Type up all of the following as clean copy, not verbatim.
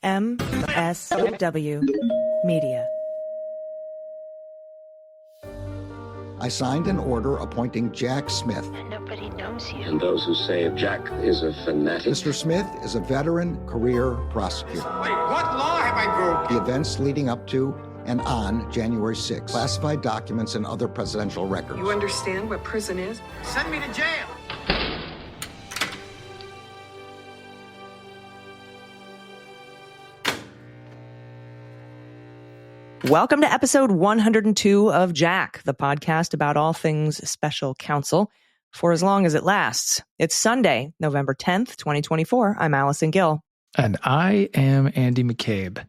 MSW Media. I signed an order appointing Jack Smith. And nobody knows you. And those who say Jack is a fanatic. Mr. Smith is a veteran career prosecutor. Wait, what law have I broken? The events leading up to and on January 6th, classified documents and other presidential records. You understand what prison is? Send me to jail. Welcome to episode 102 of Jack, the podcast about all things special counsel for as long as it lasts. It's Sunday, November 10th, 2024. I'm Allison Gill. And I am Andy McCabe.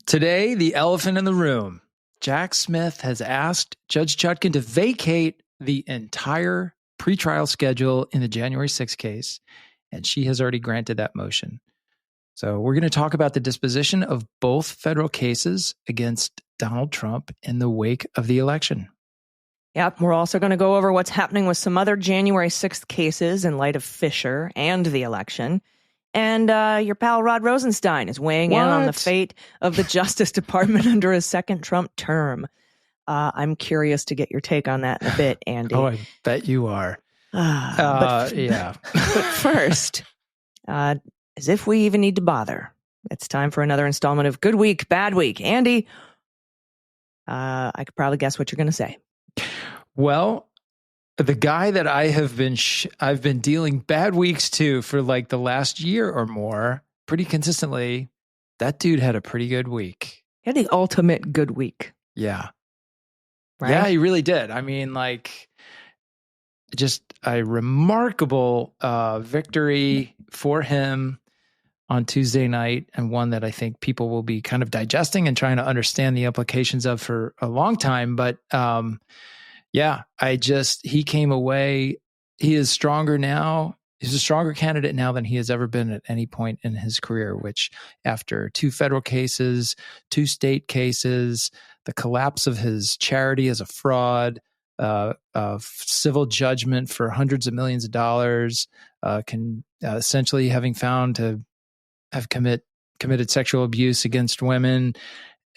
Today, the elephant in the room. Jack Smith has asked Judge Chutkan to vacate the entire pretrial schedule in the January 6th case, and she has already granted that motion. So we're going to talk about the disposition of both federal cases against Donald Trump in the wake of the election. Yep, we're also going to go over what's happening with some other January 6th cases in light of Fisher and the election. And your pal Rod Rosenstein is weighing in on the fate of the Justice Department under a second Trump term. I'm curious to get your take on that in a bit, Andy. Oh, I bet you are. Yeah. But first, as if we even need to bother, it's time for another installment of Good Week, Bad Week. Andy, I could probably guess what you're going to say. Well, the guy that I have been I've been dealing bad weeks to for like the last year or more, pretty consistently, that dude had a pretty good week. He had the ultimate good week. Yeah. Right? Yeah, he really did. I mean, like, just a remarkable victory for him on Tuesday night, and one that I think people will be kind of digesting and trying to understand the implications of for a long time. But yeah, he came away, he is stronger now. He's a stronger candidate now than he has ever been at any point in his career, which after 2 federal cases, 2 state cases, the collapse of his charity as a fraud, civil judgment for hundreds of millions of dollars, essentially having found to have committed sexual abuse against women.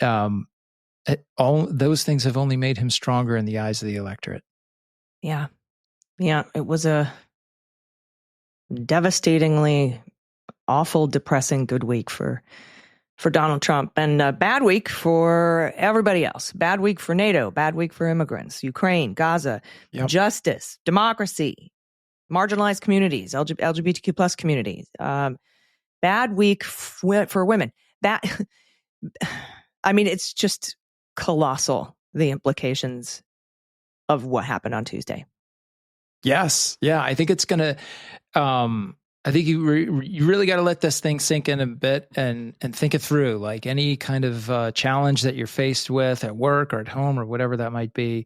All those things have only made him stronger in the eyes of the electorate. Yeah. Yeah. It was a devastatingly awful, depressing good week for Donald Trump, and a bad week for everybody else. Bad week for NATO, bad week for immigrants, Ukraine, Gaza, justice, democracy, marginalized communities, LGBTQ plus communities. Bad week for women. I mean, it's just colossal, the implications of what happened on Tuesday. Yes. Yeah. I think it's going to, I think you really got to let this thing sink in a bit and think it through. Like any kind of challenge that you're faced with at work or at home or whatever that might be,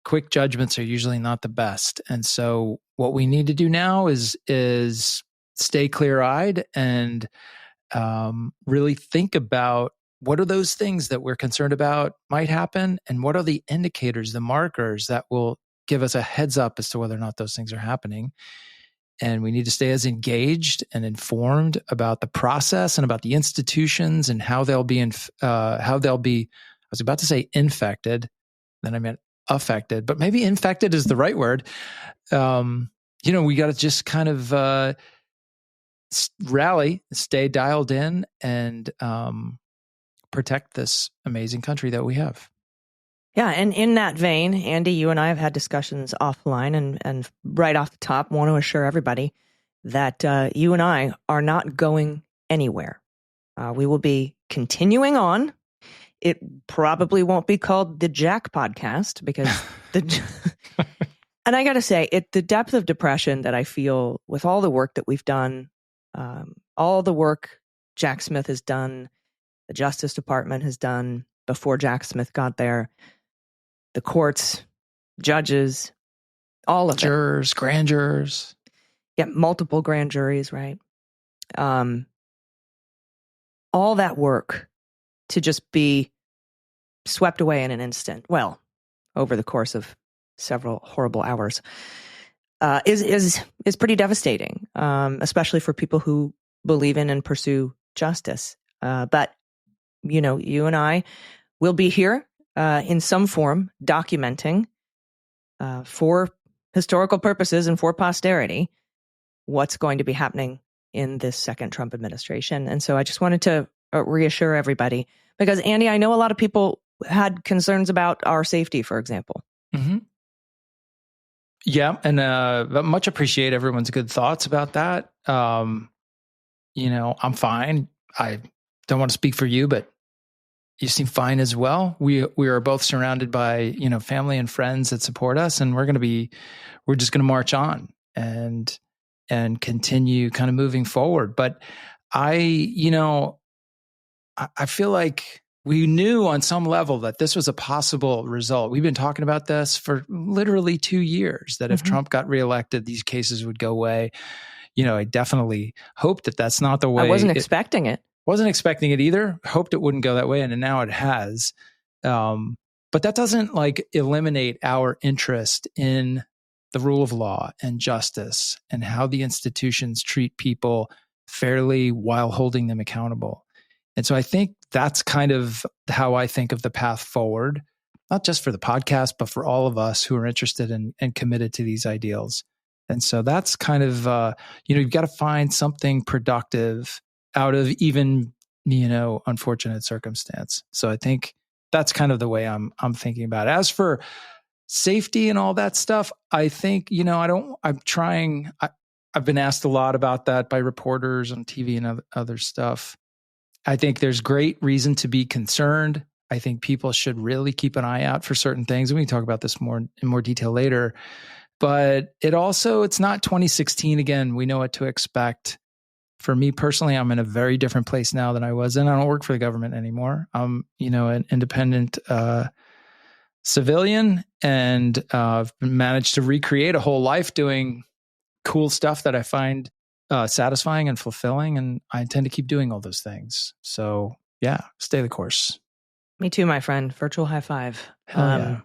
quick judgments are usually not the best. And so what we need to do now is stay clear-eyed and really think about what are those things that we're concerned about might happen, and what are the indicators, the markers that will give us a heads up as to whether or not those things are happening. And we need to stay as engaged and informed about the process and about the institutions and how they'll be I was about to say infected, then I meant affected, but maybe infected is the right word. We got to just kind of rally, stay dialed in, and protect this amazing country that we have. Yeah, and in that vein, Andy, you and I have had discussions offline, and right off the top, want to assure everybody that you and I are not going anywhere. We will be continuing on. It probably won't be called the Jack Podcast because and I got to say, the depth of depression that I feel with all the work that we've done, all the work Jack Smith has done, the Justice Department has done before Jack Smith got there, the courts, judges, all of jurors, grand jurors. Yeah, multiple grand juries, right? All that work to just be swept away in an instant, well, over the course of several horrible hours, is pretty devastating, especially for people who believe in and pursue justice. But, you and I will be here in some form documenting for historical purposes and for posterity what's going to be happening in this second Trump administration. And so I just wanted to reassure everybody, because Andy, I know a lot of people had concerns about our safety, for example. Mm-hmm. Yeah, and much appreciate everyone's good thoughts about that. I'm fine. I don't want to speak for you, but you seem fine as well. We are both surrounded by, family and friends that support us, and we're just going to march on and continue kind of moving forward. But I feel like we knew on some level that this was a possible result. We've been talking about this for literally 2 years, that if Trump got reelected, these cases would go away. I definitely hoped that that's not the way. I wasn't expecting it. Wasn't expecting it either. Hoped it wouldn't go that way, and now it has. But that doesn't eliminate our interest in the rule of law and justice and how the institutions treat people fairly while holding them accountable. And so I think that's kind of how I think of the path forward, not just for the podcast, but for all of us who are interested in and committed to these ideals. And so that's kind of, you've got to find something productive out of even, unfortunate circumstance. So I think that's kind of the way I'm thinking about it. As for safety and all that stuff, I think, I've been asked a lot about that by reporters on TV and other stuff. I think there's great reason to be concerned. I think people should really keep an eye out for certain things. And we can talk about this in more detail later. But it's not 2016 again. We know what to expect. For me personally, I'm in a very different place now than I was then. I don't work for the government anymore. I'm, an independent civilian, and I've managed to recreate a whole life doing cool stuff that I find satisfying and fulfilling, and I intend to keep doing all those things. So yeah, stay the course. Me too, my friend. Virtual high five. Yeah.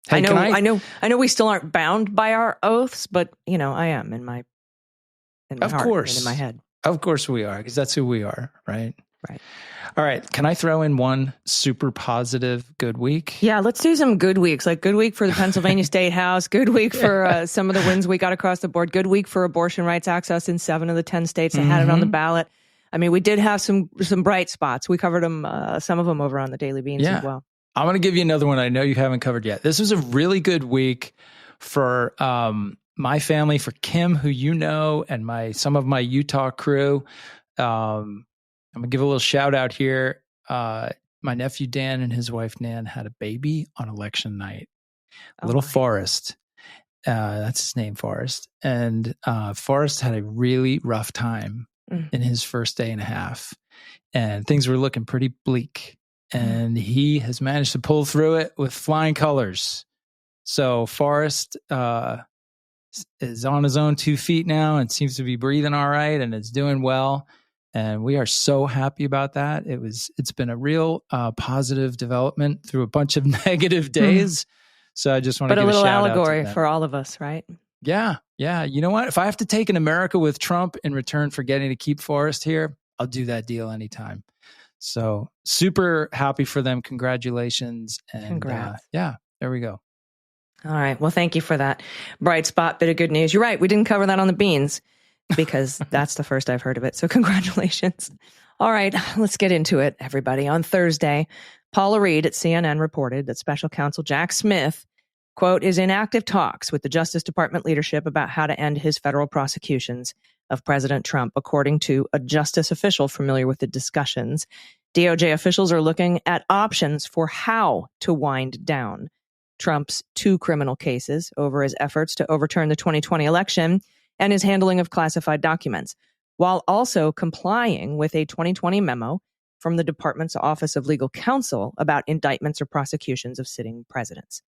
Hey, I know we still aren't bound by our oaths, but I am in my of heart course. and in my head. Of course we are, because that's who we are, right? Right. All right. Can I throw in one super positive good week? Yeah, let's do some good weeks. Like good week for the Pennsylvania State House, good week for some of the wins we got across the board, good week for abortion rights access in 7 of the 10 states that had it on the ballot. I mean, we did have some bright spots. We covered them, some of them over on the Daily Beans as well. I'm going to give you another one I know you haven't covered yet. This was a really good week for my family, for Kim, who and some of my Utah crew. I'm going to give a little shout out here. My nephew Dan and his wife Nan had a baby on election night. Little Forrest. That's his name, Forrest. And Forrest had a really rough time in his first day and a half. And things were looking pretty bleak. And he has managed to pull through it with flying colors. So Forrest is on his own 2 feet now and seems to be breathing all right and is doing well. And we are so happy about that. It's been a real positive development through a bunch of negative days. So I just want to give a little allegory for all of us, right? Yeah. Yeah. You know what? If I have to take an America with Trump in return for getting to keep Forrest here, I'll do that deal anytime. So super happy for them. Congratulations. And congrats. There we go. All right. Well, thank you for that bright spot bit of good news. You're right. We didn't cover that on the beans because that's the first I've heard of it. So congratulations. All right. Let's get into it, everybody. On Thursday, Paula Reed at CNN reported that Special Counsel Jack Smith, quote, is in active talks with the Justice Department leadership about how to end his federal prosecutions of President Trump, according to a justice official familiar with the discussions. DOJ officials are looking at options for how to wind down Trump's 2 criminal cases over his efforts to overturn the 2020 election and his handling of classified documents, while also complying with a 2020 memo from the department's Office of Legal Counsel about indictments or prosecutions of sitting presidents.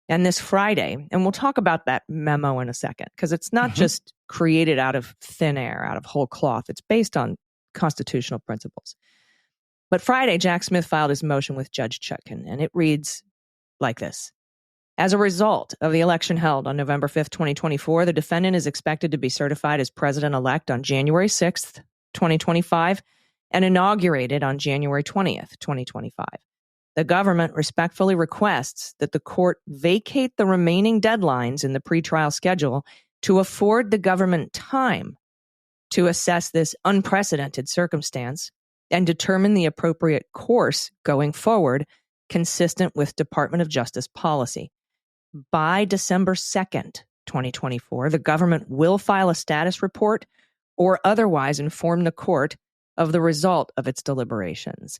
And this Friday, and we'll talk about that memo in a second, because it's not just created out of thin air, out of whole cloth. It's based on constitutional principles. But Friday, Jack Smith filed his motion with Judge Chutkan, and it reads like this. As a result of the election held on November 5th, 2024, the defendant is expected to be certified as president-elect on January 6th, 2025, and inaugurated on January 20th, 2025. The government respectfully requests that the court vacate the remaining deadlines in the pretrial schedule to afford the government time to assess this unprecedented circumstance and determine the appropriate course going forward, consistent with Department of Justice policy. By December 2nd, 2024, the government will file a status report or otherwise inform the court of the result of its deliberations.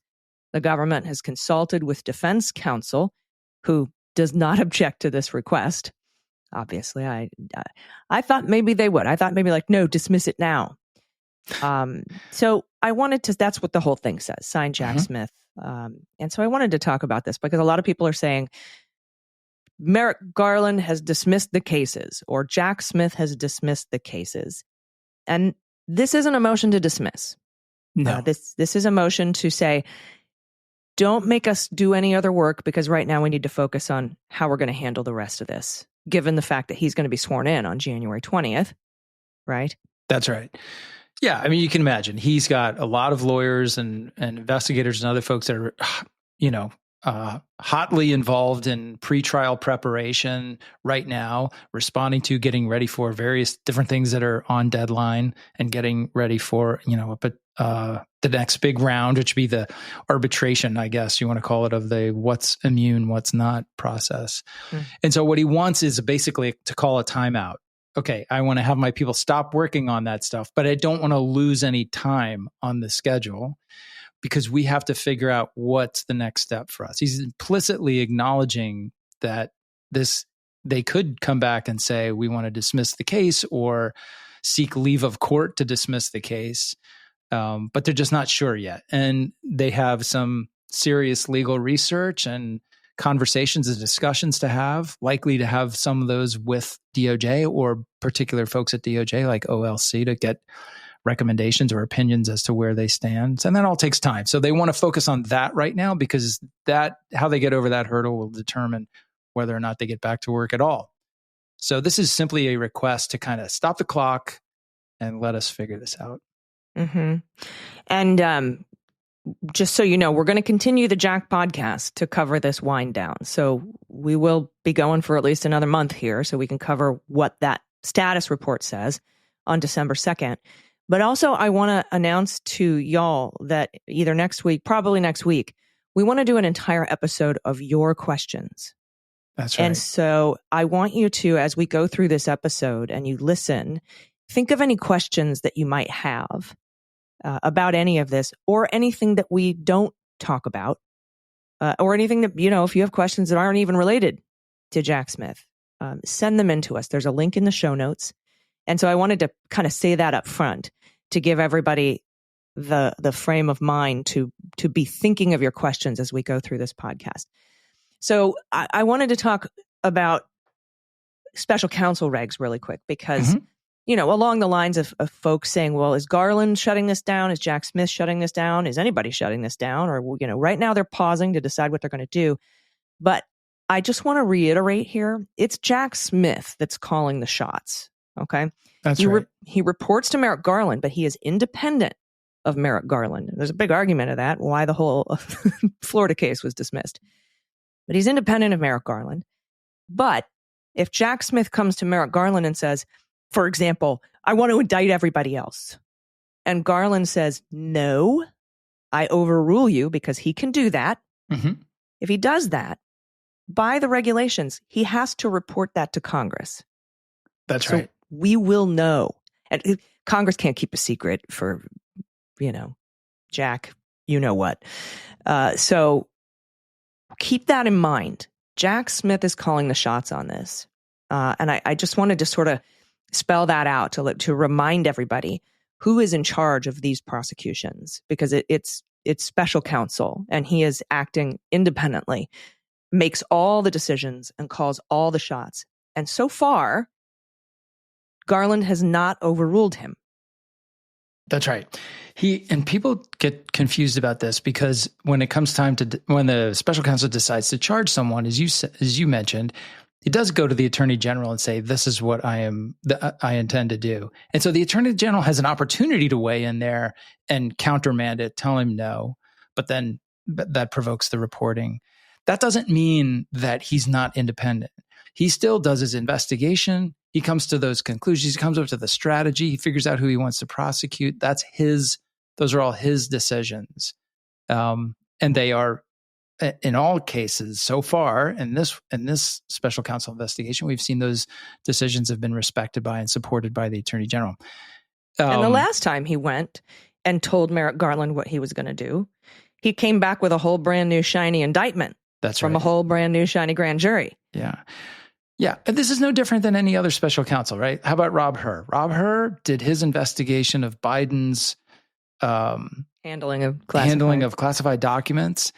The government has consulted with defense counsel, who does not object to this request. Obviously, I thought maybe they would. I thought maybe like, no, dismiss it now. So I wanted to, that's what the whole thing says, signed Jack Smith. And so I wanted to talk about this because a lot of people are saying Merrick Garland has dismissed the cases or Jack Smith has dismissed the cases. And this isn't a motion to dismiss. No. This is a motion to say, don't make us do any other work because right now we need to focus on how we're going to handle the rest of this, given the fact that he's going to be sworn in on January 20th, right? That's right. Yeah, I mean, you can imagine he's got a lot of lawyers and investigators and other folks that are, hotly involved in pretrial preparation right now, responding to, getting ready for various different things that are on deadline and getting ready for, the next big round, which would be the arbitration, I guess you want to call it, of the what's immune, what's not process. And so what he wants is basically to call a timeout. Okay, I want to have my people stop working on that stuff, but I don't want to lose any time on the schedule because we have to figure out what's the next step for us. He's implicitly acknowledging that they could come back and say, we want to dismiss the case or seek leave of court to dismiss the case, but they're just not sure yet. And they have some serious legal research and conversations and discussions to have, likely to have some of those with DOJ or particular folks at DOJ like OLC to get recommendations or opinions as to where they stand. And that all takes time. So they want to focus on that right now because how they get over that hurdle will determine whether or not they get back to work at all. So this is simply a request to kind of stop the clock and let us figure this out. Mm-hmm. And just so you know, we're going to continue the Jack podcast to cover this wind down. So we will be going for at least another month here so we can cover what that status report says on December 2nd. But also I want to announce to y'all that either next week, probably next week, we want to do an entire episode of your questions. That's right. And so I want you to, as we go through this episode and you listen, think of any questions that you might have about any of this or anything that we don't talk about or anything that, if you have questions that aren't even related to Jack Smith, send them in to us. There's a link in the show notes. And so I wanted to kind of say that up front to give everybody the frame of mind to be thinking of your questions as we go through this podcast. So I wanted to talk about special counsel regs really quick because, along the lines of folks saying, well, is Garland shutting this down? Is Jack Smith shutting this down? Is anybody shutting this down? Or, right now they're pausing to decide what they're going to do. But I just want to reiterate here, it's Jack Smith that's calling the shots. Okay. That's right. He reports to Merrick Garland, but he is independent of Merrick Garland. There's a big argument of that, why the whole Florida case was dismissed. But he's independent of Merrick Garland. But if Jack Smith comes to Merrick Garland and says, for example, I want to indict everybody else, and Garland says, no, I overrule you because he can do that. Mm-hmm. If he does that, by the regulations, he has to report that to Congress. That's right. We will know. And Congress can't keep a secret for, Jack, what. So keep that in mind. Jack Smith is calling the shots on this. And I just wanted to sort of spell that out to remind everybody who is in charge of these prosecutions, because it's special counsel and he is acting independently, makes all the decisions and calls all the shots. And so far, Garland has not overruled him. That's right. And people get confused about this because when it comes time when the special counsel decides to charge someone, as you mentioned, He does go to the attorney general and say, this is what I intend to do. And so the attorney general has an opportunity to weigh in there and countermand it, tell him no, but then that provokes the reporting. That doesn't mean that he's not independent. He still does his investigation. He comes to those conclusions. He comes up to the strategy. He figures out who he wants to prosecute. Those are all his decisions. And they are, in all cases so far, in this special counsel investigation, we've seen those decisions have been respected by and supported by the attorney general. And the last time he went and told Merrick Garland what he was going to do, he came back with a whole brand new shiny indictment. That's from right. a whole brand new shiny grand jury. Yeah. Yeah. And this is no different than any other special counsel, right? How about Rob Hur? Rob Hur did his investigation of Biden's handling of classified documents.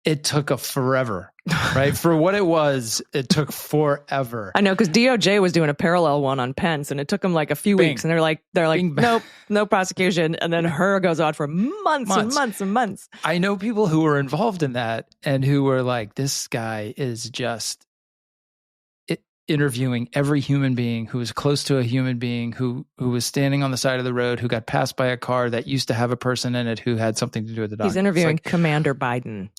It took forever, right? For what it was, it took forever. I know, because DOJ was doing a parallel one on Pence, and it took them like a few weeks, and they're like, nope, no prosecution. And then Hur goes on for months and months and months. I know people who were involved in that and who were like, this guy is just interviewing every human being who was close to a human being who was standing on the side of the road, who got passed by a car that used to have a person in it who had something to do with the document. He's interviewing Commander Biden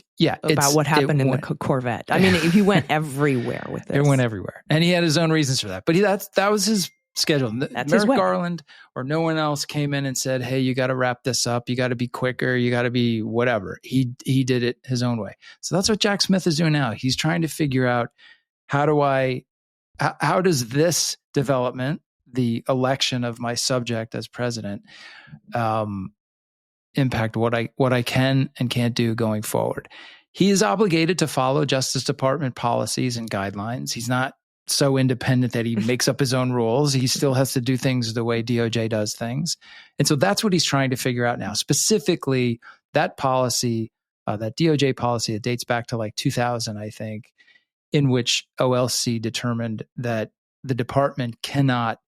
about what happened in the Corvette. I mean, he went everywhere with this. It went everywhere. And he had his own reasons for that. But that was his schedule. Merrick Garland or no one else came in and said, hey, you got to wrap this up. You got to be quicker. You got to be whatever. He did it his own way. So that's what Jack Smith is doing now. He's trying to figure out how does this development, the election of my subject as president, impact what I can and can't do going forward? He is obligated to follow Justice Department policies and guidelines. He's not so independent that he makes up his own rules. He still has to do things the way DOJ does things. And so that's what he's trying to figure out now. Specifically, that policy, that DOJ policy, it dates back to like 2000, I think, in which OLC determined that the department cannot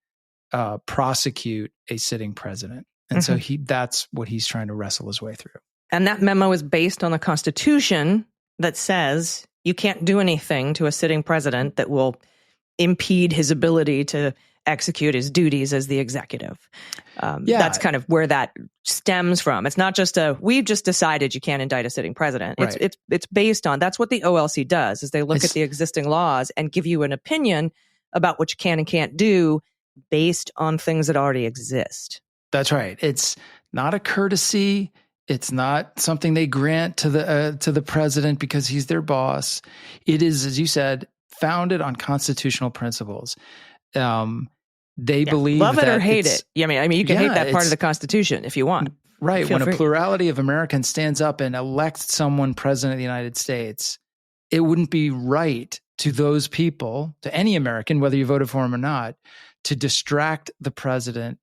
prosecute a sitting president. And so that's what he's trying to wrestle his way through. And that memo is based on the Constitution that says you can't do anything to a sitting president that will impede his ability to execute his duties as the executive. That's kind of where that stems from. It's not just we've just decided you can't indict a sitting president. Right. It's based on, that's what the OLC does, is they look at the existing laws and give you an opinion about what you can and can't do based on things that already exist. That's right. It's not a courtesy. It's not something they grant to the president because he's their boss. It is, as you said, founded on constitutional principles. They believe love it that or hate it. I mean, you can hate that part of the Constitution if you want. Right. When a plurality of Americans stands up and elects someone president of the United States, it wouldn't be right to those people, to any American, whether you voted for him or not, to distract the president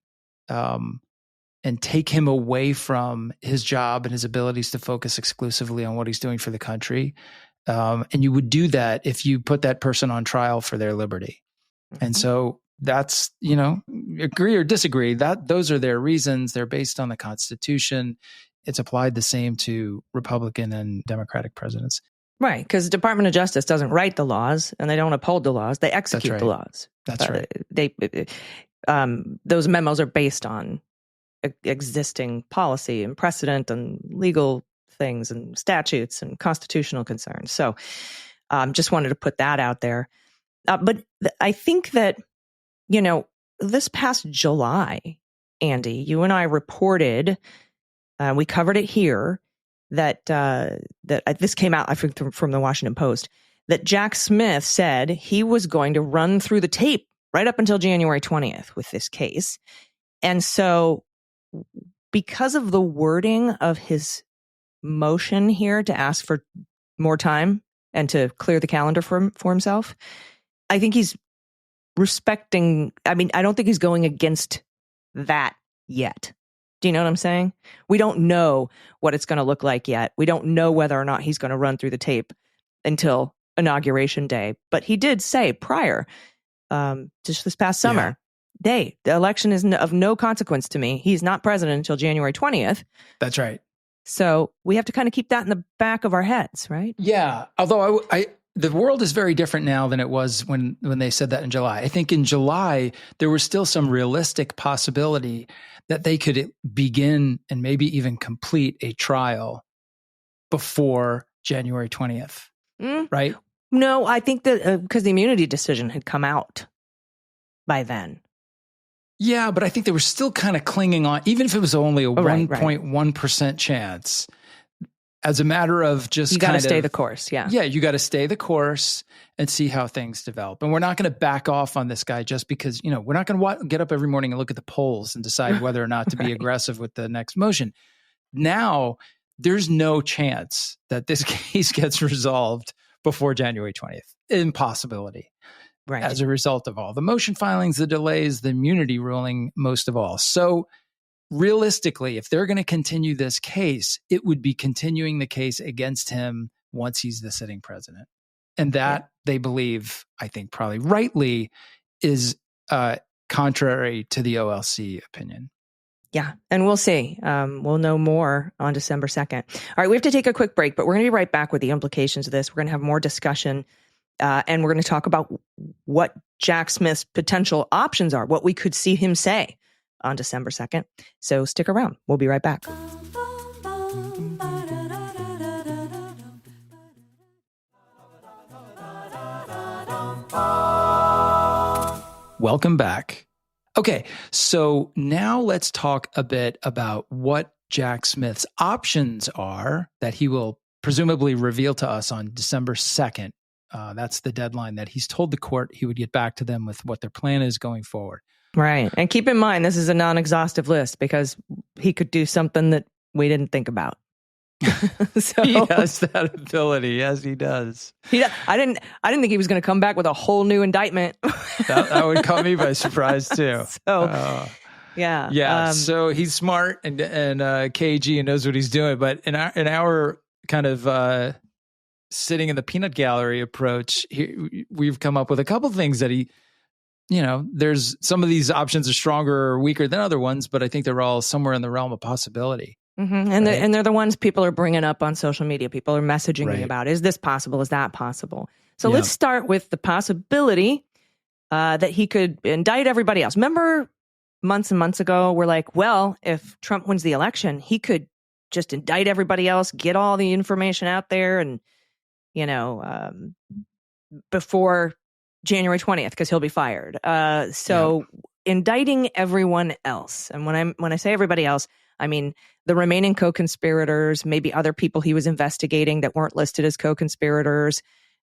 and take him away from his job and his abilities to focus exclusively on what he's doing for the country. And you would do that if you put that person on trial for their liberty. And so that's, agree or disagree, those are their reasons. They're based on the Constitution. It's applied the same to Republican and Democratic presidents. Right, because the Department of Justice doesn't write the laws and they don't uphold the laws. They execute the laws. That's right. Those memos are based on existing policy and precedent and legal things and statutes and constitutional concerns. So just wanted to put that out there. But I think that, this past July, Andy, you and I reported, we covered it here, that this came out, I think, from the Washington Post, that Jack Smith said he was going to run through the tape right up until January 20th with this case. And so because of the wording of his motion here to ask for more time and to clear the calendar for himself, I think he's respecting, I don't think he's going against that yet. Do you know what I'm saying? We don't know what it's going to look like yet. We don't know whether or not he's going to run through the tape until Inauguration Day. But he did say prior, just this past summer, the election is of no consequence to me. He's not president until January 20th. That's right. So we have to kind of keep that in the back of our heads, right? Yeah. Although the world is very different now than it was when they said that in July. I think in July, there was still some realistic possibility that they could begin and maybe even complete a trial before January 20th, right? No, I think that because the immunity decision had come out by then. Yeah, but I think they were still kind of clinging on, even if it was only a 1.1% chance. As a matter of just you got to stay the course. Yeah. Yeah, you got to stay the course and see how things develop. And we're not going to back off on this guy just because, we're not going to get up every morning and look at the polls and decide whether or not to be aggressive with the next motion. Now, there's no chance that this case gets resolved before January 20th. Impossibility. Right. As a result of all the motion filings, the delays, the immunity ruling, most of all. So realistically, if they're going to continue this case, it would be continuing the case against him once he's the sitting president. And that, they believe, I think probably rightly, is contrary to the OLC opinion. Yeah, and we'll see. We'll know more on December 2nd. All right, we have to take a quick break, but we're going to be right back with the implications of this. We're going to have more discussion, and we're going to talk about what Jack Smith's potential options are, what we could see him say on December 2nd. So stick around. We'll be right back. Welcome back. Okay, so now let's talk a bit about what Jack Smith's options are that he will presumably reveal to us on December 2nd. That's the deadline that he's told the court he would get back to them with what their plan is going forward. Right. And keep in mind, this is a non-exhaustive list because he could do something that we didn't think about. So he has that ability. Yes, he does. I didn't think he was going to come back with a whole new indictment. that would caught me by surprise too. So, yeah. So he's smart and KG and knows what he's doing. But in our kind of sitting in the peanut gallery approach, we've come up with a couple things that he. There's some of these options are stronger or weaker than other ones, but I think they're all somewhere in the realm of possibility. Mm-hmm. And they're the ones people are bringing up on social media. People are messaging me about, is this possible? Is that possible? So let's start with the possibility that he could indict everybody else. Remember months and months ago, we're like, well, if Trump wins the election, he could just indict everybody else, get all the information out there and, before January 20th, because he'll be fired. Indicting everyone else. And when I say everybody else, I mean the remaining co-conspirators, maybe other people he was investigating that weren't listed as co-conspirators,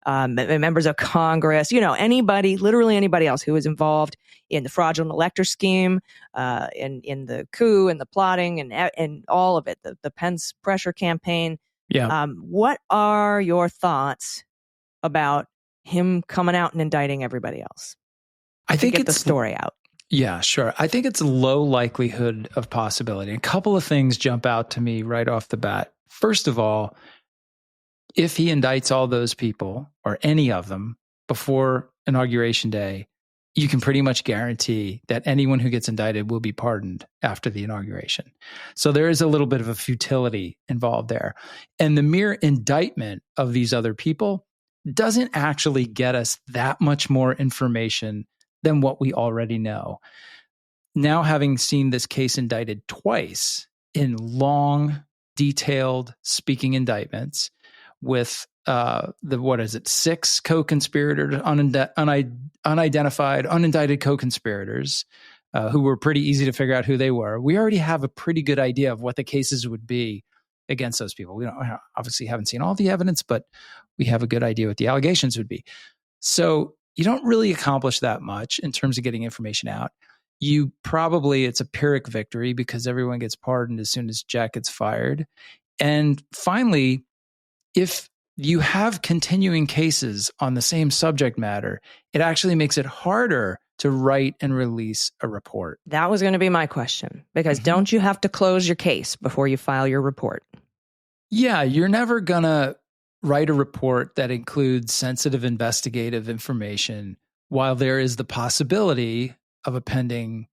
members of Congress, anybody, literally anybody else who was involved in the fraudulent elector scheme, in the coup and the plotting and all of it, the Pence pressure campaign. Yeah. What are your thoughts about him coming out and indicting everybody else? I think get the story out. Yeah, sure. I think it's a low likelihood of possibility. A couple of things jump out to me right off the bat. First of all, if he indicts all those people or any of them before Inauguration Day, you can pretty much guarantee that anyone who gets indicted will be pardoned after the inauguration. So there is a little bit of a futility involved there. And the mere indictment of these other people doesn't actually get us that much more information than what we already know. Now, having seen this case indicted twice in long, detailed speaking indictments with six co-conspirators, unidentified, unindicted co-conspirators who were pretty easy to figure out who they were. We already have a pretty good idea of what the cases would be against those people. We obviously haven't seen all the evidence, but we have a good idea what the allegations would be. So you don't really accomplish that much in terms of getting information out. It's a Pyrrhic victory because everyone gets pardoned as soon as Jack gets fired. And finally, if you have continuing cases on the same subject matter, it actually makes it harder to write and release a report. That was going to be my question, because don't you have to close your case before you file your report? Yeah, you're never going to write a report that includes sensitive investigative information while there is the possibility of a pending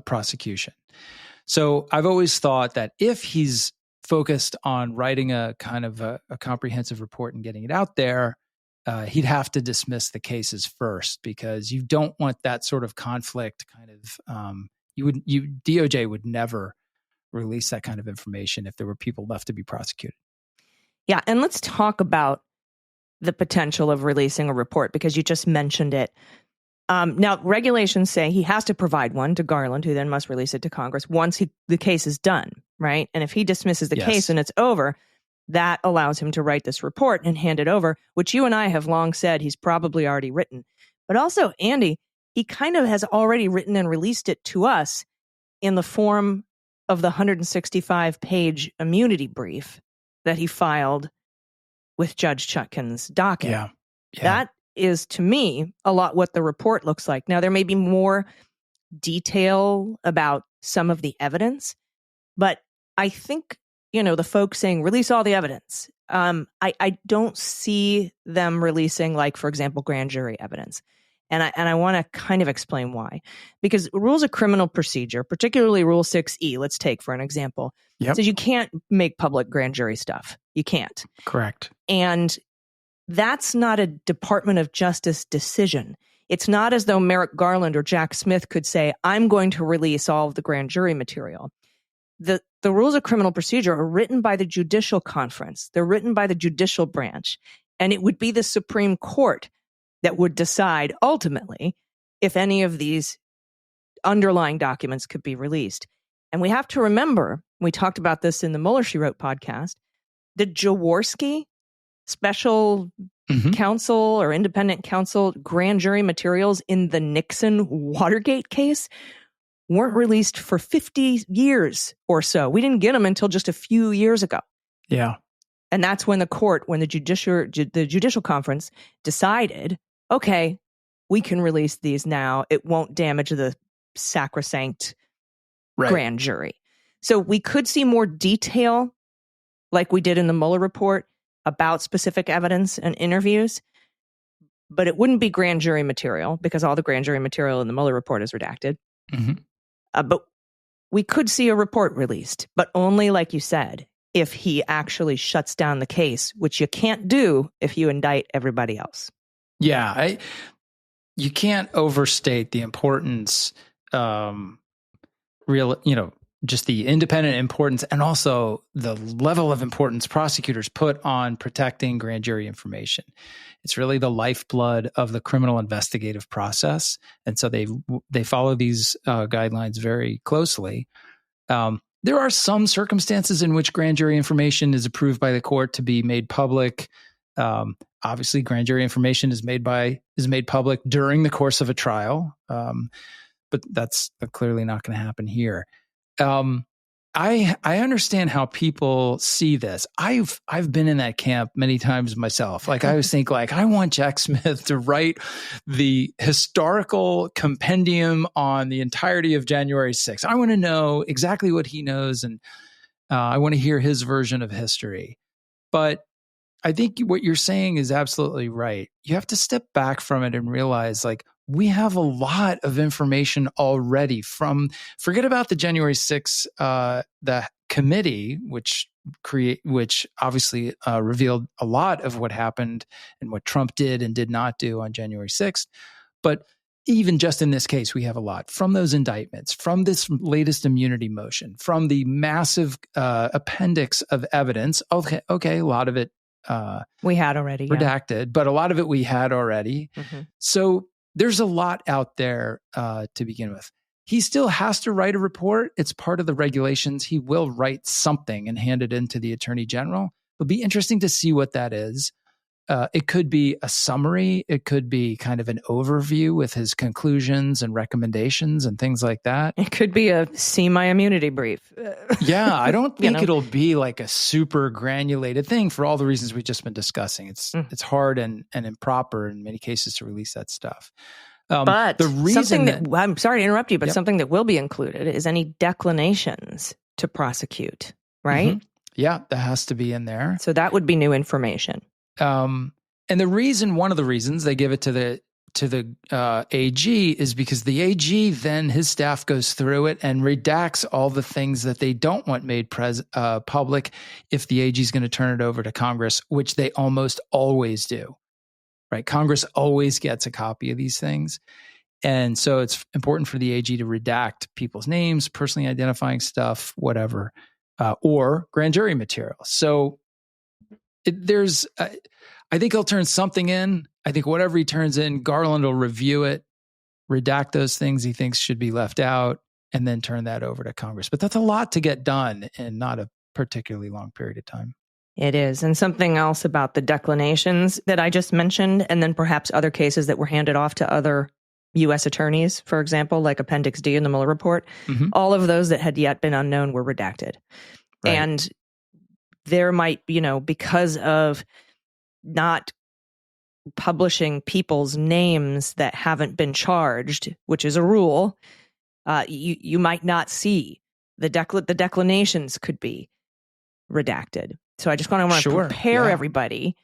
prosecution. So I've always thought that if he's focused on writing a kind of a comprehensive report and getting it out there, he'd have to dismiss the cases first, because you don't want that sort of conflict kind of, DOJ would never release that kind of information if there were people left to be prosecuted. Yeah. And let's talk about the potential of releasing a report, because you just mentioned it. Now, regulations say he has to provide one to Garland, who then must release it to Congress once the case is done, right? And if he dismisses the case and it's over, that allows him to write this report and hand it over, which you and I have long said he's probably already written. But also, Andy, he kind of has already written and released it to us in the form of the 165-page immunity brief that he filed with Judge Chutkan's docket. Yeah. That is, to me, a lot what the report looks like. Now, there may be more detail about some of the evidence, but I think, the folks saying release all the evidence, I don't see them releasing, like, for example, grand jury evidence. And I want to kind of explain why. Because rules of criminal procedure, particularly Rule 6E, let's take for an example, says you can't make public grand jury stuff. You can't. Correct. And that's not a Department of Justice decision. It's not as though Merrick Garland or Jack Smith could say, I'm going to release all of the grand jury material. The rules of criminal procedure are written by the Judicial Conference. They're written by the judicial branch. And it would be the Supreme Court that would decide ultimately if any of these underlying documents could be released. And we have to remember, we talked about this in the Mueller, She Wrote podcast, the Jaworski special counsel or independent counsel grand jury materials in the Nixon Watergate case weren't released for 50 years or so. We didn't get them until just a few years ago. Yeah. And that's when the judicial conference decided, okay, we can release these now. It won't damage the sacrosanct grand jury. So we could see more detail, like we did in the Mueller report, about specific evidence and interviews, but it wouldn't be grand jury material, because all the grand jury material in the Mueller report is redacted. But we could see a report released, but only, like you said, if he actually shuts down the case, which you can't do if you indict everybody else. Yeah, you can't overstate the importance, just the independent importance, and also the level of importance prosecutors put on protecting grand jury information. It's really the lifeblood of the criminal investigative process, and so they follow these guidelines very closely. There are some circumstances in which grand jury information is approved by the court to be made public. Obviously, grand jury information is made public during the course of a trial, but that's clearly not going to happen here. I understand how people see this. I've been in that camp many times myself. Like, I always think, like, I want Jack Smith to write the historical compendium on the entirety of January 6th. I want to know exactly what he knows, and I want to hear his version of history. But I think what you're saying is absolutely right. You have to step back from it and realize, like, we have a lot of information already forget about the January 6th, the committee, which obviously revealed a lot of what happened and what Trump did and did not do on January 6th. But even just in this case, we have a lot from those indictments, from this latest immunity motion, from the massive appendix of evidence. Okay, a lot of it we had already redacted, but a lot of it we had already. So there's a lot out there to begin with. He still has to write a report. It's part of the regulations. He will write something and hand it in to the Attorney General. It'll be interesting to see what that is. It could be a summary. It could be kind of an overview with his conclusions and recommendations and things like that. It could be a see my immunity brief. Yeah, I don't think it'll be like a super granulated thing for all the reasons we've just been discussing. It's hard and improper in many cases to release that stuff. But the reason I'm sorry to interrupt you, but something that will be included is any declinations to prosecute, right? Yeah, that has to be in there. So that would be new information. And one of the reasons they give it to the AG is because the AG, then his staff goes through it and redacts all the things that they don't want made public if the AG is going to turn it over to Congress, which they almost always do. right? Congress always gets a copy of these things. And so it's important for the AG to redact people's names, personally identifying stuff, whatever, or grand jury material. So I think he'll turn something in. I think whatever he turns in, Garland will review it, redact those things he thinks should be left out, and then turn that over to Congress. But that's a lot to get done in not a particularly long period of time. It is. And something else about the declinations that I just mentioned, and then perhaps other cases that were handed off to other U.S. attorneys, for example, like Appendix D in the Mueller report, all of those that had yet been unknown were redacted. Right. And there might, because of not publishing people's names that haven't been charged, which is a rule, you might not see the declinations could be redacted. So I just want to prepare everybody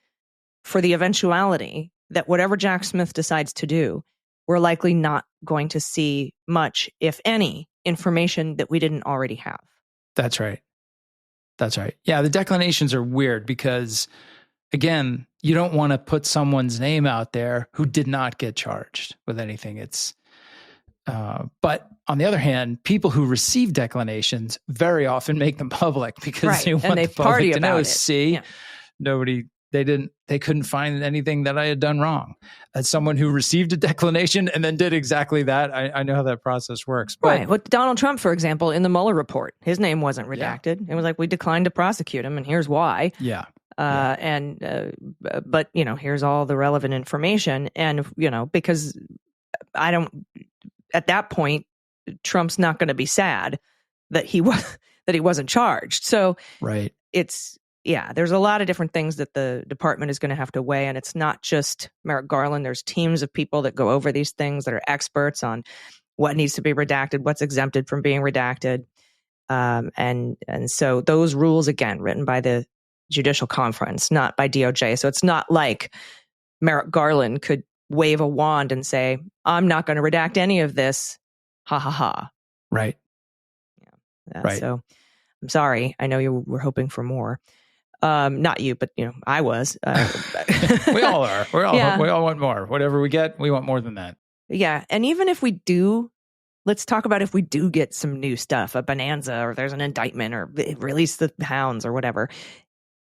for the eventuality that whatever Jack Smith decides to do, we're likely not going to see much, if any, information that we didn't already have. That's right. Yeah, the declinations are weird because, again, you don't want to put someone's name out there who did not get charged with anything. But on the other hand, people who receive declinations very often make them public because they want the public to know. See, they couldn't find anything that I had done wrong. As someone who received a declination and then did exactly that, I know how that process works. But, right. With Donald Trump, for example, in the Mueller report, his name wasn't redacted. It was like, we declined to prosecute him, and here's why. Yeah. But here's all the relevant information. And, because at that point, Trump's not going to be sad that he wasn't charged. So right. There's a lot of different things that the department is going to have to weigh. And it's not just Merrick Garland. There's teams of people that go over these things that are experts on what needs to be redacted, what's exempted from being redacted. And so those rules, again, written by the Judicial Conference, not by DOJ. So it's not like Merrick Garland could wave a wand and say, I'm not going to redact any of this. Ha ha ha. Right. Yeah. Right. So I'm sorry. I know you were hoping for more. Not you, but I was. We all are. We all want more. Whatever we get, we want more than that. Yeah. And even if we do, let's talk about if we do get some new stuff, a bonanza, or there's an indictment, or release the hounds or whatever.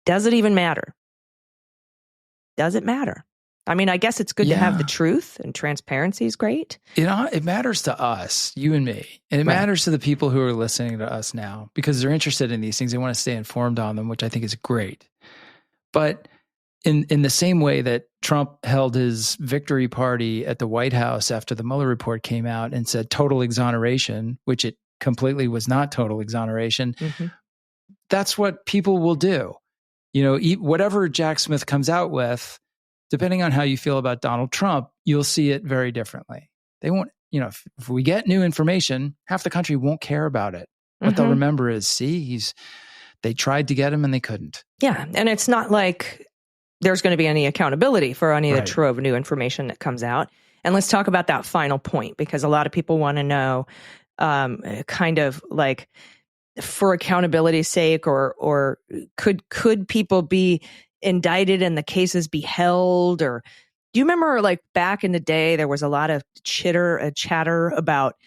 Does it even matter? Does it matter? I mean, I guess it's good to have the truth, and transparency is great. It matters to us, you and me, and it matters to the people who are listening to us now because they're interested in these things. They want to stay informed on them, which I think is great. But in the same way that Trump held his victory party at the White House after the Mueller report came out and said total exoneration, which it completely was not total exoneration, that's what people will do. Whatever Jack Smith comes out with, depending on how you feel about Donald Trump, you'll see it very differently. They won't, if we get new information, half the country won't care about it. What they'll remember is, they tried to get him and they couldn't. Yeah. And it's not like there's going to be any accountability for any of the trove of new information that comes out. And let's talk about that final point, because a lot of people want to know, kind of like, for accountability's sake, or could people be indicted and the cases be held? Or do you remember, like, back in the day, there was a lot of chatter about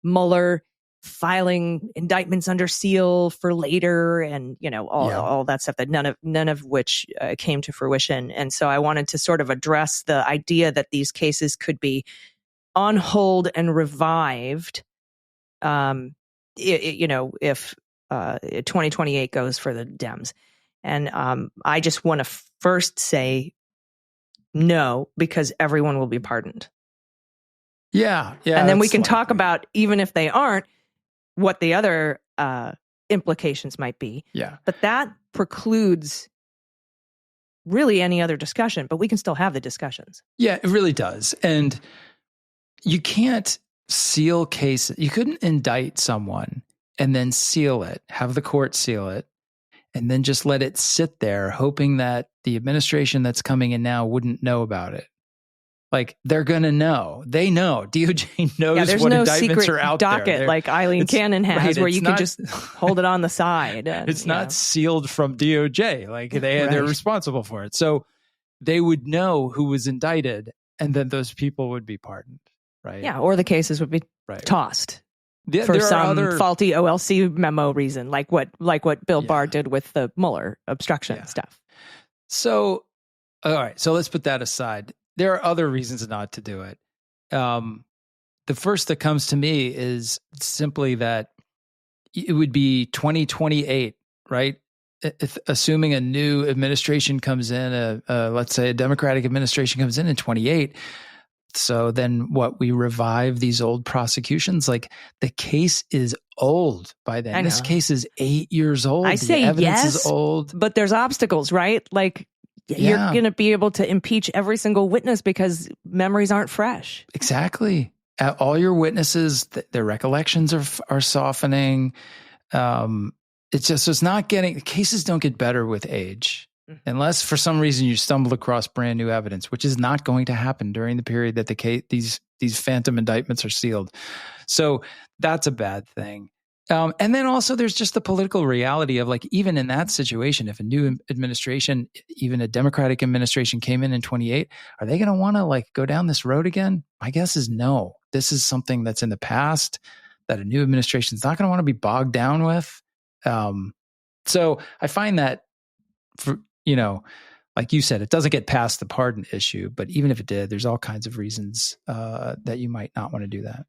Mueller filing indictments under seal for later, and all that stuff that none of which came to fruition. And so I wanted to sort of address the idea that these cases could be on hold and revived, if 2028 goes for the Dems. And I just want to first say no, because everyone will be pardoned. Yeah. And then we can talk about, even if they aren't, what the other implications might be. Yeah. But that precludes really any other discussion, but we can still have the discussions. Yeah, it really does. And you can't seal cases. You couldn't indict someone and then seal it, have the court seal it, and then just let it sit there, hoping that the administration that's coming in now wouldn't know about it. Like, they're going to know. They know. DOJ knows there's what no indictments secret are out docket there. like Eileen Cannon has, where you can just hold it on the side. It's not sealed from DOJ. Like, they're responsible for it. So they would know who was indicted, and then those people would be pardoned, right? Yeah, or the cases would be tossed for some faulty OLC memo reason, like what Bill Barr did with the Mueller obstruction stuff. So, all right, so let's put that aside. There are other reasons not to do it. The first that comes to me is simply that it would be 2028, right? Assuming a new administration comes in, let's say a Democratic administration comes in 28. So then what, we revive these old prosecutions? Like, the case is old by then. This case is 8 years old. I say evidence yes, is old. But there's obstacles, right? Like, you're going to be able to impeach every single witness because memories aren't fresh. Exactly. All your witnesses, their recollections are softening. It's not getting, cases don't get better with age, unless for some reason you stumbled across brand new evidence, which is not going to happen during the period that these phantom indictments are sealed. So that's a bad thing. And then also there's just the political reality of, like, even in that situation, if a new administration, even a Democratic administration, came in 28, are they going to want to, like, go down this road again? My guess is no. This is something that's in the past that a new administration is not going to want to be bogged down with. So I find that, for, like you said, it doesn't get past the pardon issue, but even if it did, there's all kinds of reasons that you might not want to do that.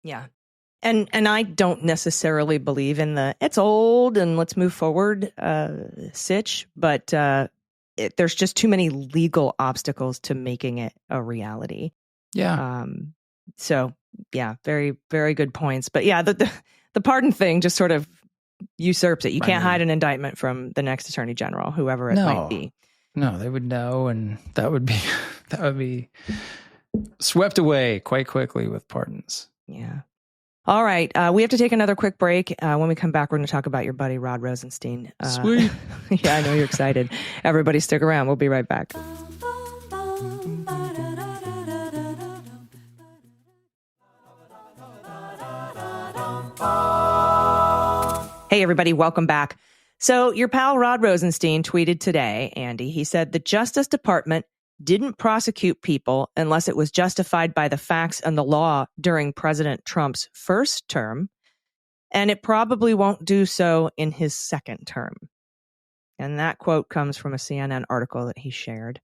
Yeah. And I don't necessarily believe in the it's old and let's move forward sitch, but there's just too many legal obstacles to making it a reality. Yeah. So yeah, very, very good points. But yeah, the pardon thing just sort of usurps it. You can't hide an indictment from the next attorney general, whoever it might be. No, they would know, and that would be swept away quite quickly with pardons. Yeah. All right. We have to take another quick break. When we come back, we're going to talk about your buddy, Rod Rosenstein. Sweet. Yeah, I know you're excited. Everybody stick around. We'll be right back. Hey, everybody. Welcome back. So your pal Rod Rosenstein tweeted today, Andy. He said the Justice Department didn't prosecute people unless it was justified by the facts and the law during President Trump's first term, and it probably won't do so in his second term. And that quote comes from a CNN article that he shared.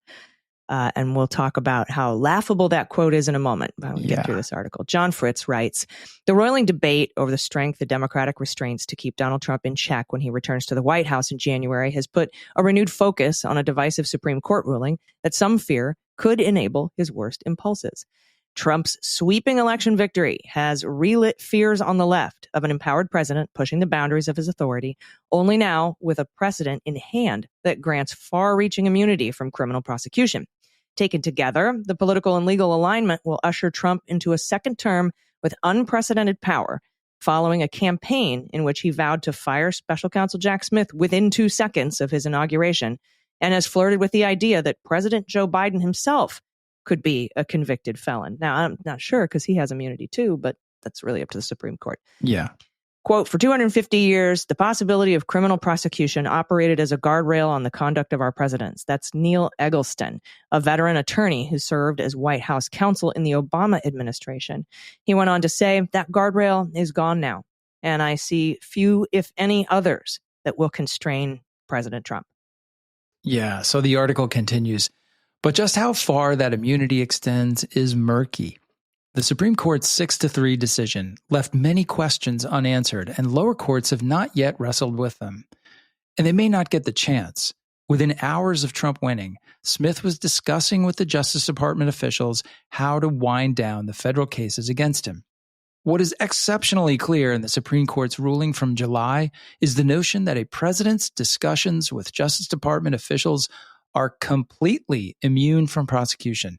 And we'll talk about how laughable that quote is in a moment when we get through this article. John Fritz writes, the roiling debate over the strength of Democratic restraints to keep Donald Trump in check when he returns to the White House in January has put a renewed focus on a divisive Supreme Court ruling that some fear could enable his worst impulses. Trump's sweeping election victory has relit fears on the left of an empowered president pushing the boundaries of his authority, only now with a precedent in hand that grants far-reaching immunity from criminal prosecution. Taken together, the political and legal alignment will usher Trump into a second term with unprecedented power, following a campaign in which he vowed to fire Special Counsel Jack Smith within 2 seconds of his inauguration, and has flirted with the idea that President Joe Biden himself could be a convicted felon. Now, I'm not sure because he has immunity too, but that's really up to the Supreme Court. Yeah. Quote, for 250 years, the possibility of criminal prosecution operated as a guardrail on the conduct of our presidents. That's Neil Eggleston, a veteran attorney who served as White House counsel in the Obama administration. He went on to say that guardrail is gone now, and I see few, if any, others that will constrain President Trump. Yeah, so the article continues, but just how far that immunity extends is murky. The Supreme Court's 6-3 decision left many questions unanswered, and lower courts have not yet wrestled with them. And they may not get the chance. Within hours of Trump winning, Smith was discussing with the Justice Department officials how to wind down the federal cases against him. What is exceptionally clear in the Supreme Court's ruling from July is the notion that a president's discussions with Justice Department officials are completely immune from prosecution.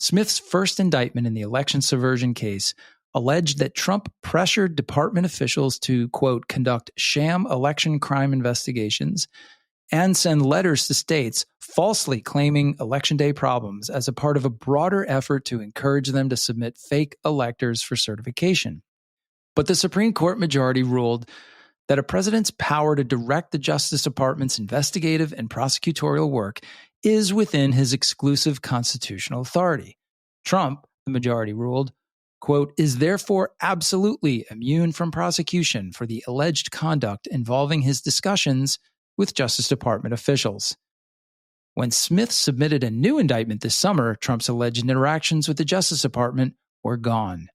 Smith's first indictment in the election subversion case alleged that Trump pressured department officials to, quote, conduct sham election crime investigations and send letters to states falsely claiming Election Day problems as a part of a broader effort to encourage them to submit fake electors for certification. But the Supreme Court majority ruled that a president's power to direct the Justice Department's investigative and prosecutorial work is within his exclusive constitutional authority. Trump, the majority ruled, quote, is therefore absolutely immune from prosecution for the alleged conduct involving his discussions with Justice Department officials. When Smith submitted a new indictment this summer, Trump's alleged interactions with the Justice Department were gone.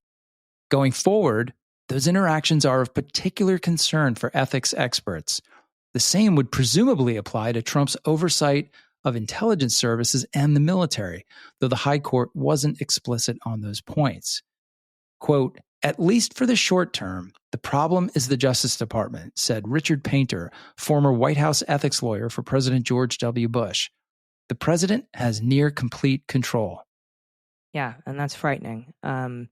Going forward, those interactions are of particular concern for ethics experts. The same would presumably apply to Trump's oversight of intelligence services and the military, though the High Court wasn't explicit on those points. Quote, at least for the short term, the problem is the Justice Department, said Richard Painter, former White House ethics lawyer for President George W. Bush. The president has near complete control. Yeah, and that's frightening. And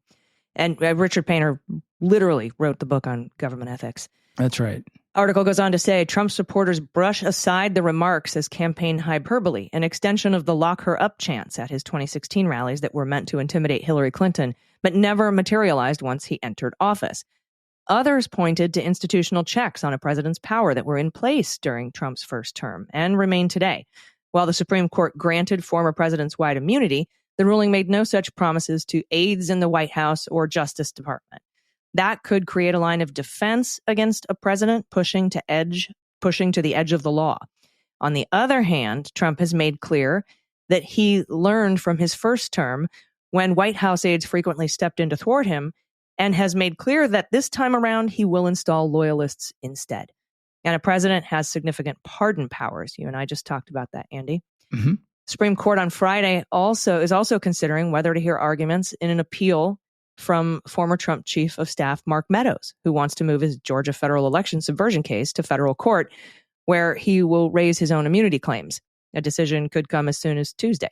Richard Painter literally wrote the book on government ethics. That's right. Article goes on to say, Trump supporters brush aside the remarks as campaign hyperbole, an extension of the lock her up chants at his 2016 rallies that were meant to intimidate Hillary Clinton, but never materialized once he entered office. Others pointed to institutional checks on a president's power that were in place during Trump's first term and remain today. While the Supreme Court granted former presidents wide immunity, the ruling made no such promises to aides in the White House or Justice Department. That could create a line of defense against a president pushing to the edge of the law. On the other hand, Trump has made clear that he learned from his first term when White House aides frequently stepped in to thwart him, and has made clear that this time around he will install loyalists instead. And a president has significant pardon powers. You and I just talked about that, Andy. Mm-hmm. Supreme Court on Friday is also considering whether to hear arguments in an appeal from former Trump Chief of Staff Mark Meadows, who wants to move his Georgia federal election subversion case to federal court, where he will raise his own immunity claims. A decision could come as soon as Tuesday.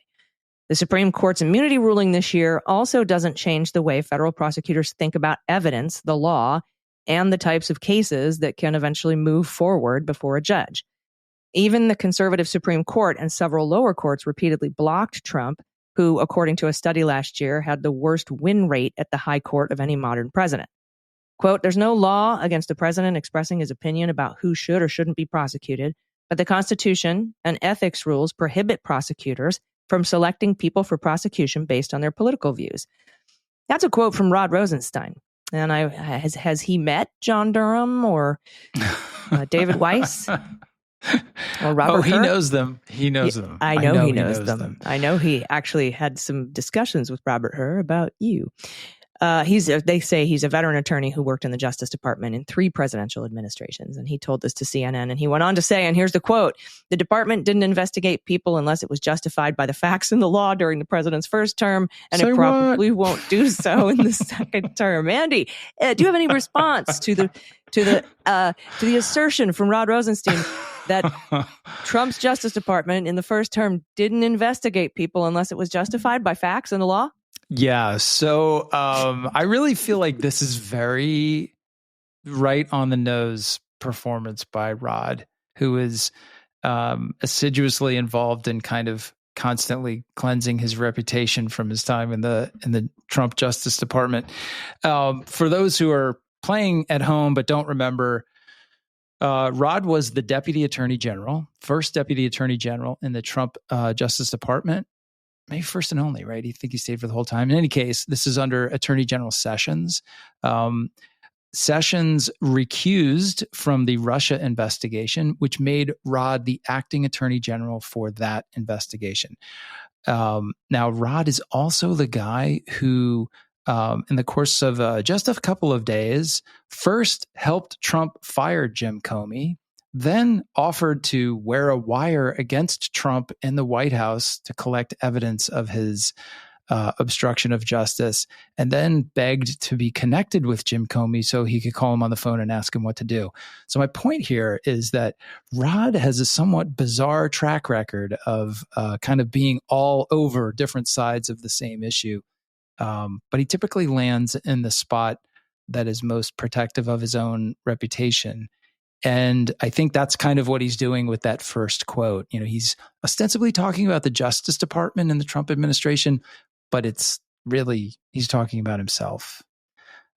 The Supreme Court's immunity ruling this year also doesn't change the way federal prosecutors think about evidence, the law, and the types of cases that can eventually move forward before a judge. Even the conservative Supreme Court and several lower courts repeatedly blocked Trump, who, according to a study last year, had the worst win rate at the high court of any modern president. Quote, there's no law against a president expressing his opinion about who should or shouldn't be prosecuted, but the Constitution and ethics rules prohibit prosecutors from selecting people for prosecution based on their political views. That's a quote from Rod Rosenstein. And has he met John Durham or David Weiss? Or Robert Hur? He knows them. He knows them. I know he knows them. I know he actually had some discussions with Robert Hur about you. They say he's a veteran attorney who worked in the Justice Department in 3 presidential administrations. And he told this to CNN. And he went on to say, and here's the quote, the department didn't investigate people unless it was justified by the facts and the law during the president's first term. And it probably won't do so in the second term. Andy, do you have any response to the assertion from Rod Rosenstein that Trump's Justice Department in the first term didn't investigate people unless it was justified by facts and the law? Yeah. So I really feel like this is very right on the nose performance by Rod, who is assiduously involved in kind of constantly cleansing his reputation from his time in the Trump Justice Department. For those who are playing at home but don't remember, Rod was the Deputy Attorney General, first Deputy Attorney General in the Trump Justice Department. Maybe first and only, right? You think he stayed for the whole time. In any case, this is under Attorney General Sessions. Sessions recused from the Russia investigation, which made Rod the acting Attorney General for that investigation. Now, Rod is also the guy who, in the course of just a couple of days, first helped Trump fire Jim Comey, then offered to wear a wire against Trump in the White House to collect evidence of his obstruction of justice, and then begged to be connected with Jim Comey so he could call him on the phone and ask him what to do. So my point here is that Rod has a somewhat bizarre track record of kind of being all over different sides of the same issue, but he typically lands in the spot that is most protective of his own reputation. And I think that's kind of what he's doing with that first quote. You know, he's ostensibly talking about the Justice Department and the Trump administration, but it's really, he's talking about himself.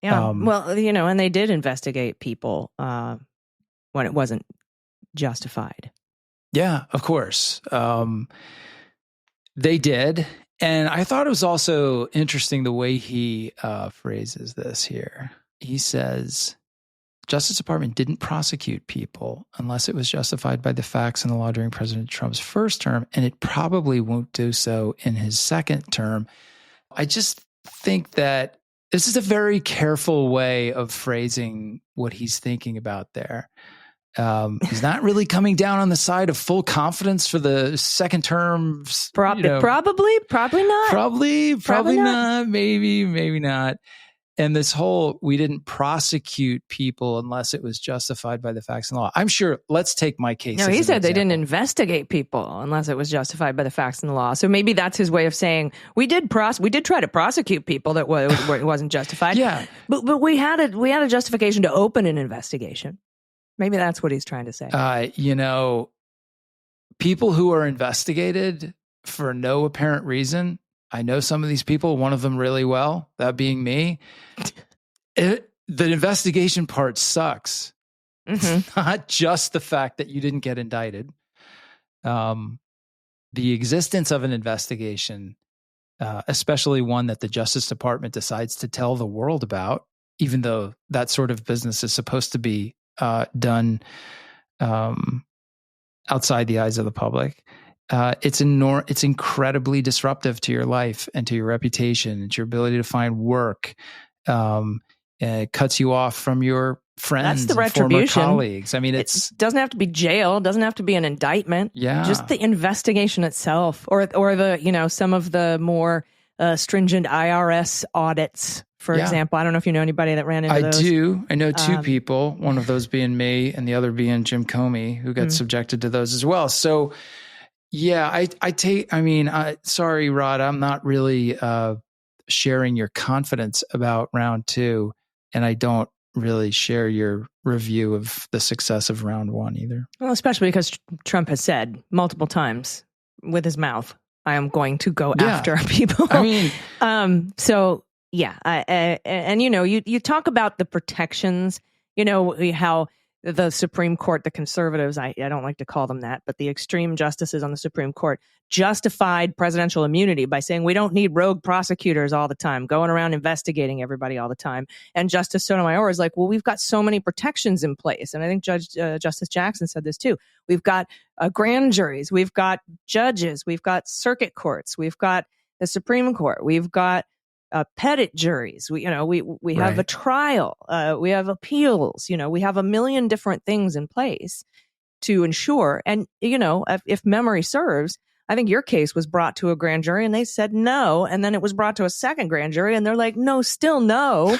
Yeah. Well, you know, and they did investigate people when it wasn't justified. Yeah, of course. They did. And I thought it was also interesting the way he phrases this here. He says, Justice Department didn't prosecute people unless it was justified by the facts and the law during President Trump's first term, and it probably won't do so in his second term. I just think that this is a very careful way of phrasing what he's thinking about there. He's not really coming down on the side of full confidence for the second term. Probably not. Probably Probably not. Maybe not. And this whole, we didn't prosecute people unless it was justified by the facts and law. I'm sure, let's take my case. No, he said they didn't investigate people unless it was justified by the facts and the law. So maybe that's his way of saying, we did try to prosecute people that it wasn't justified. Yeah. But we had a justification to open an investigation. Maybe that's what he's trying to say. People who are investigated for no apparent reason, I know some of these people, one of them really well, that being me. The investigation part sucks. Mm-hmm. It's not just the fact that you didn't get indicted. The existence of an investigation, especially one that the Justice Department decides to tell the world about, even though that sort of business is supposed to be done outside the eyes of the public. It's incredibly disruptive to your life and to your reputation and to your ability to find work. It cuts you off from your friends, that's the and former retribution. colleagues. I mean, it doesn't have to be jail. It doesn't have to be an indictment. Yeah. Just the investigation itself, or the some of the more stringent IRS audits, for example. I don't know if you know anybody that ran into those. I do. I know two people, one of those being me and the other being Jim Comey, who got subjected to those as well. So, yeah, sorry, Rod, I'm not really sharing your confidence about round two, and I don't really share your review of the success of round one either. Well, especially because Trump has said multiple times with his mouth, I am going to go after people. I mean, and you talk about the protections, how the Supreme Court, the conservatives, I don't like to call them that, but the extreme justices on the Supreme Court justified presidential immunity by saying we don't need rogue prosecutors all the time, going around investigating everybody all the time. And Justice Sotomayor is like, well, we've got so many protections in place. And I think Justice Jackson said this too. We've got grand juries, we've got judges, we've got circuit courts, we've got the Supreme Court, we've got pettit juries. We have a trial. We have appeals. We have a million different things in place to ensure. And if memory serves, I think your case was brought to a grand jury and they said no, and then it was brought to a second grand jury and they're like, no, still no.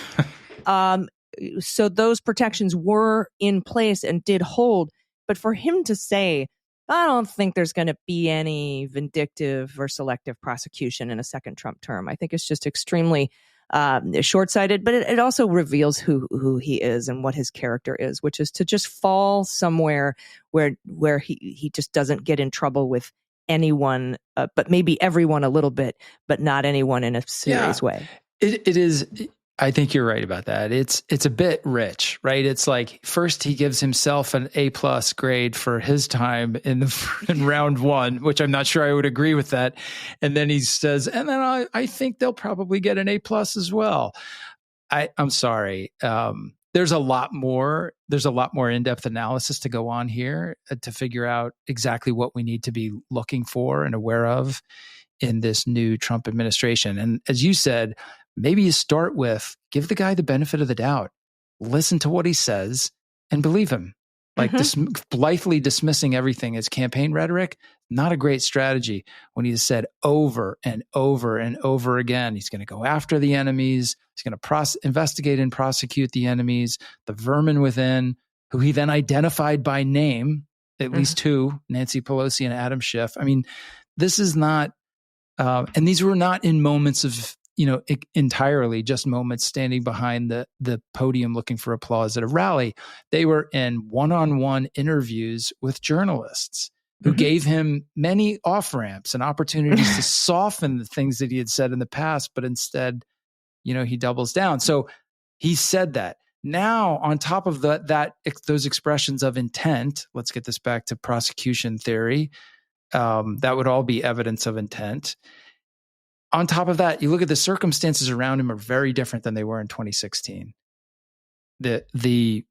So those protections were in place and did hold. But for him to say, I don't think there's going to be any vindictive or selective prosecution in a second Trump term, I think it's just extremely short-sighted, but it also reveals who he is and what his character is, which is to just fall somewhere where he just doesn't get in trouble with anyone, but maybe everyone a little bit, but not anyone in a serious way. It is. I think you're right about that. It's a bit rich, right? It's like first he gives himself an A+ grade for his time in round one, which I'm not sure I would agree with that. And then he says, and then I think they'll probably get an A+ as well. I'm sorry. There's a lot more in-depth analysis to go on here to figure out exactly what we need to be looking for and aware of in this new Trump administration. And as you said, maybe you start with give the guy the benefit of the doubt, listen to what he says, and believe him. Like blithely dismissing everything as campaign rhetoric, not a great strategy when he said over and over and over again, he's going to go after the enemies. He's going to investigate and prosecute the enemies, the vermin within, who he then identified by name, at least two, Nancy Pelosi and Adam Schiff. I mean, this is not, and these were not in moments of, entirely just moments standing behind the podium looking for applause at a rally. They were in one-on-one interviews with journalists who gave him many off-ramps and opportunities to soften the things that he had said in the past, but instead, he doubles down. So he said that. Now, on top of those expressions of intent, let's get this back to prosecution theory. That would all be evidence of intent. On top of that, you look at the circumstances around him are very different than they were in 2016. The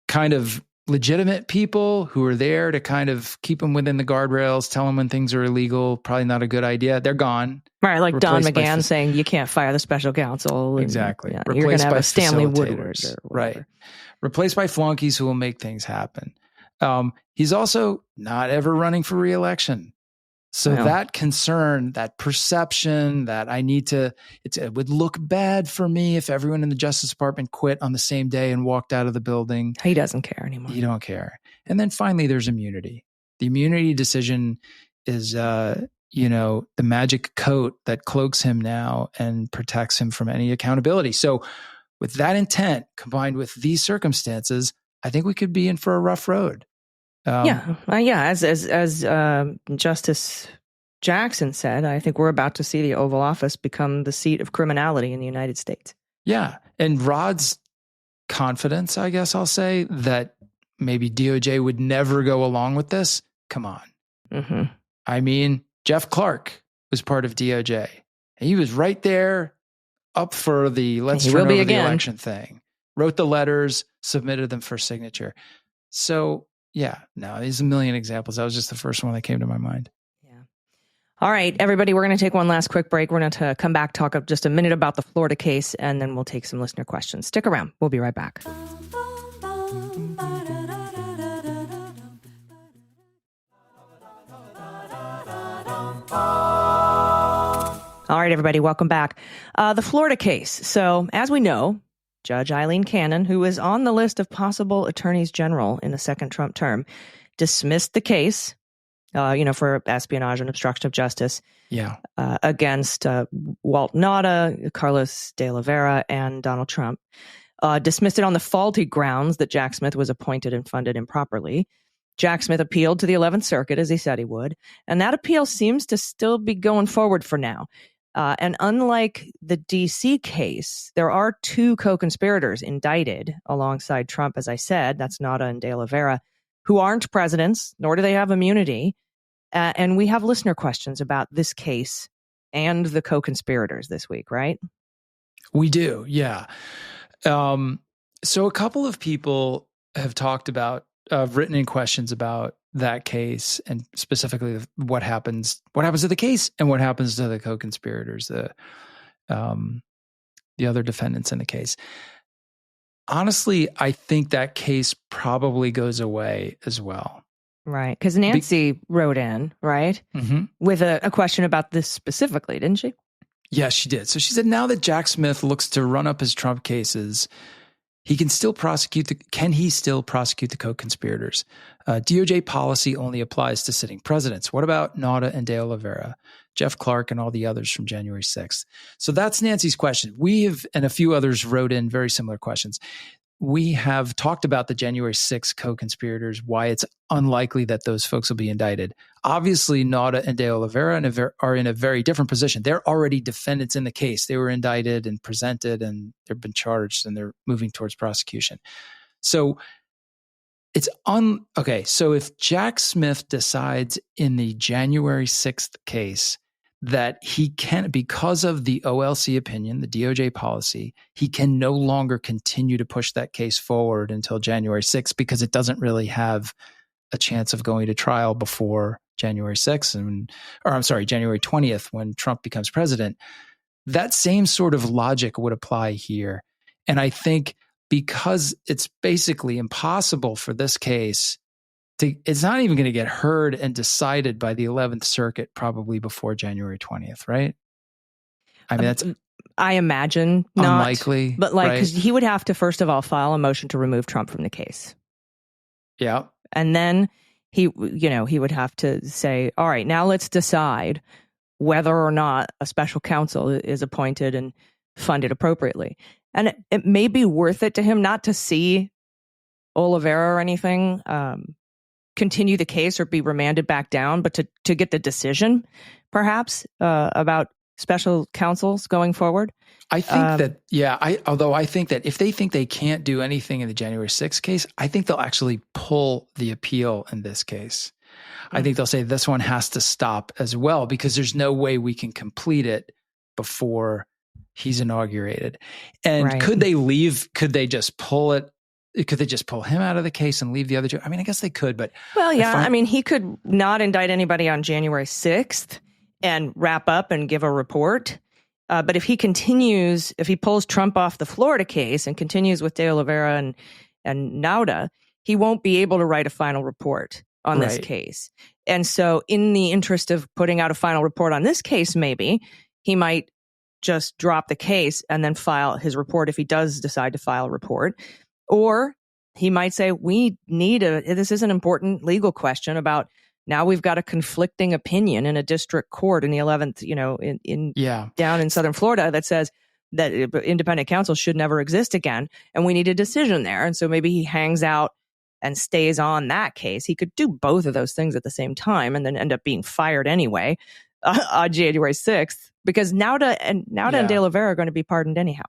kind of legitimate people who are there to kind of keep him within the guardrails, tell him when things are illegal, probably not a good idea. They're gone. Right, like Don McGahn saying you can't fire the special counsel. Exactly. And, you're going to have a Stanley Woodward. Right. Replaced by flunkies who will make things happen. He's also not ever running for re-election. So that concern, that perception that it would look bad for me if everyone in the Justice Department quit on the same day and walked out of the building. He doesn't care anymore. You don't care. And then finally, there's immunity. The immunity decision is, the magic coat that cloaks him now and protects him from any accountability. So with that intent combined with these circumstances, I think we could be in for a rough road. As Justice Jackson said, I think we're about to see the Oval Office become the seat of criminality in the United States. Yeah, and Rod's confidence, I guess I'll say, that maybe DOJ would never go along with this. Come on. Mm-hmm. I mean, Jeff Clark was part of DOJ. And he was right there up for the let's turn over the election thing. Wrote the letters, submitted them for signature. So there's a million examples. That was just the first one that came to my mind. Yeah. All right, everybody, we're going to take one last quick break. We're going to come back, talk just a minute about the Florida case, and then we'll take some listener questions. Stick around. We'll be right back. All right, everybody, welcome back. The Florida case. So, as we know, Judge Eileen Cannon, who is on the list of possible attorneys general in the second Trump term, dismissed the case, for espionage and obstruction of justice against Walt Nauta, Carlos de Oliveira, and Donald Trump. Dismissed it on the faulty grounds that Jack Smith was appointed and funded improperly. Jack Smith appealed to the 11th Circuit, as he said he would, and that appeal seems to still be going forward for now. And unlike the D.C. case, there are two co-conspirators indicted alongside Trump, as I said, that's Nauta and de Oliveira, who aren't presidents, nor do they have immunity. And we have listener questions about this case and the co-conspirators this week, right? We do, yeah. So a couple of people have talked about, written in questions about that case and specifically what happens to the case and what happens to the co-conspirators, the other defendants in the case. Honestly, I think that case probably goes away as well. Right. Because Nancy wrote in, right? Mm-hmm. With a question about this specifically, didn't she? Yes, she did. So she said, now that Jack Smith looks to run up his Trump cases, can he still prosecute the co-conspirators? DOJ policy only applies to sitting presidents. What about Nauta and de Oliveira, Jeff Clark, and all the others from January 6th? So that's Nancy's question. We have, and a few others wrote in very similar questions. We have talked about the January 6th co-conspirators, why it's unlikely that those folks will be indicted. Obviously, Nauta and de Oliveira are in a very different position. They're already defendants in the case. They were indicted and presented, and they've been charged, and they're moving towards prosecution. So So if Jack Smith decides in the January 6th case that he can, because of the OLC opinion, the DOJ policy, he can no longer continue to push that case forward until January 6th because it doesn't really have a chance of going to trial before January 6th, January 20th when Trump becomes president. That same sort of logic would apply here. And I think because it's basically impossible for this case it's not even going to get heard and decided by the 11th Circuit probably before January 20th, right? I mean, that's I imagine not unlikely, but because he would have to first of all file a motion to remove Trump from the case. Yeah, and then he would have to say, all right, now let's decide whether or not a special counsel is appointed and funded appropriately. And it may be worth it to him not to see Oliveira or anything continue the case or be remanded back down, but to get the decision perhaps about special counsels going forward? I think although I think that if they think they can't do anything in the January 6th case, I think they'll actually pull the appeal in this case. I think they'll say this one has to stop as well because there's no way we can complete it before he's inaugurated. And could they just pull it? Could they just pull him out of the case and leave the other two? I mean, I guess they could, but. Well, yeah. I mean, he could not indict anybody on January 6th and wrap up and give a report. But if he pulls Trump off the Florida case and continues with De Oliveira and Nauta, he won't be able to write a final report on this case. And so in the interest of putting out a final report on this case, maybe he might just drop the case and then file his report if he does decide to file a report. Or he might say, this is an important legal question about now we've got a conflicting opinion in a district court in the 11th, down in Southern Florida that says that independent counsel should never exist again. And we need a decision there. And so maybe he hangs out and stays on that case. He could do both of those things at the same time and then end up being fired anyway on January 6th because Nauta and De Oliveira are going to be pardoned anyhow.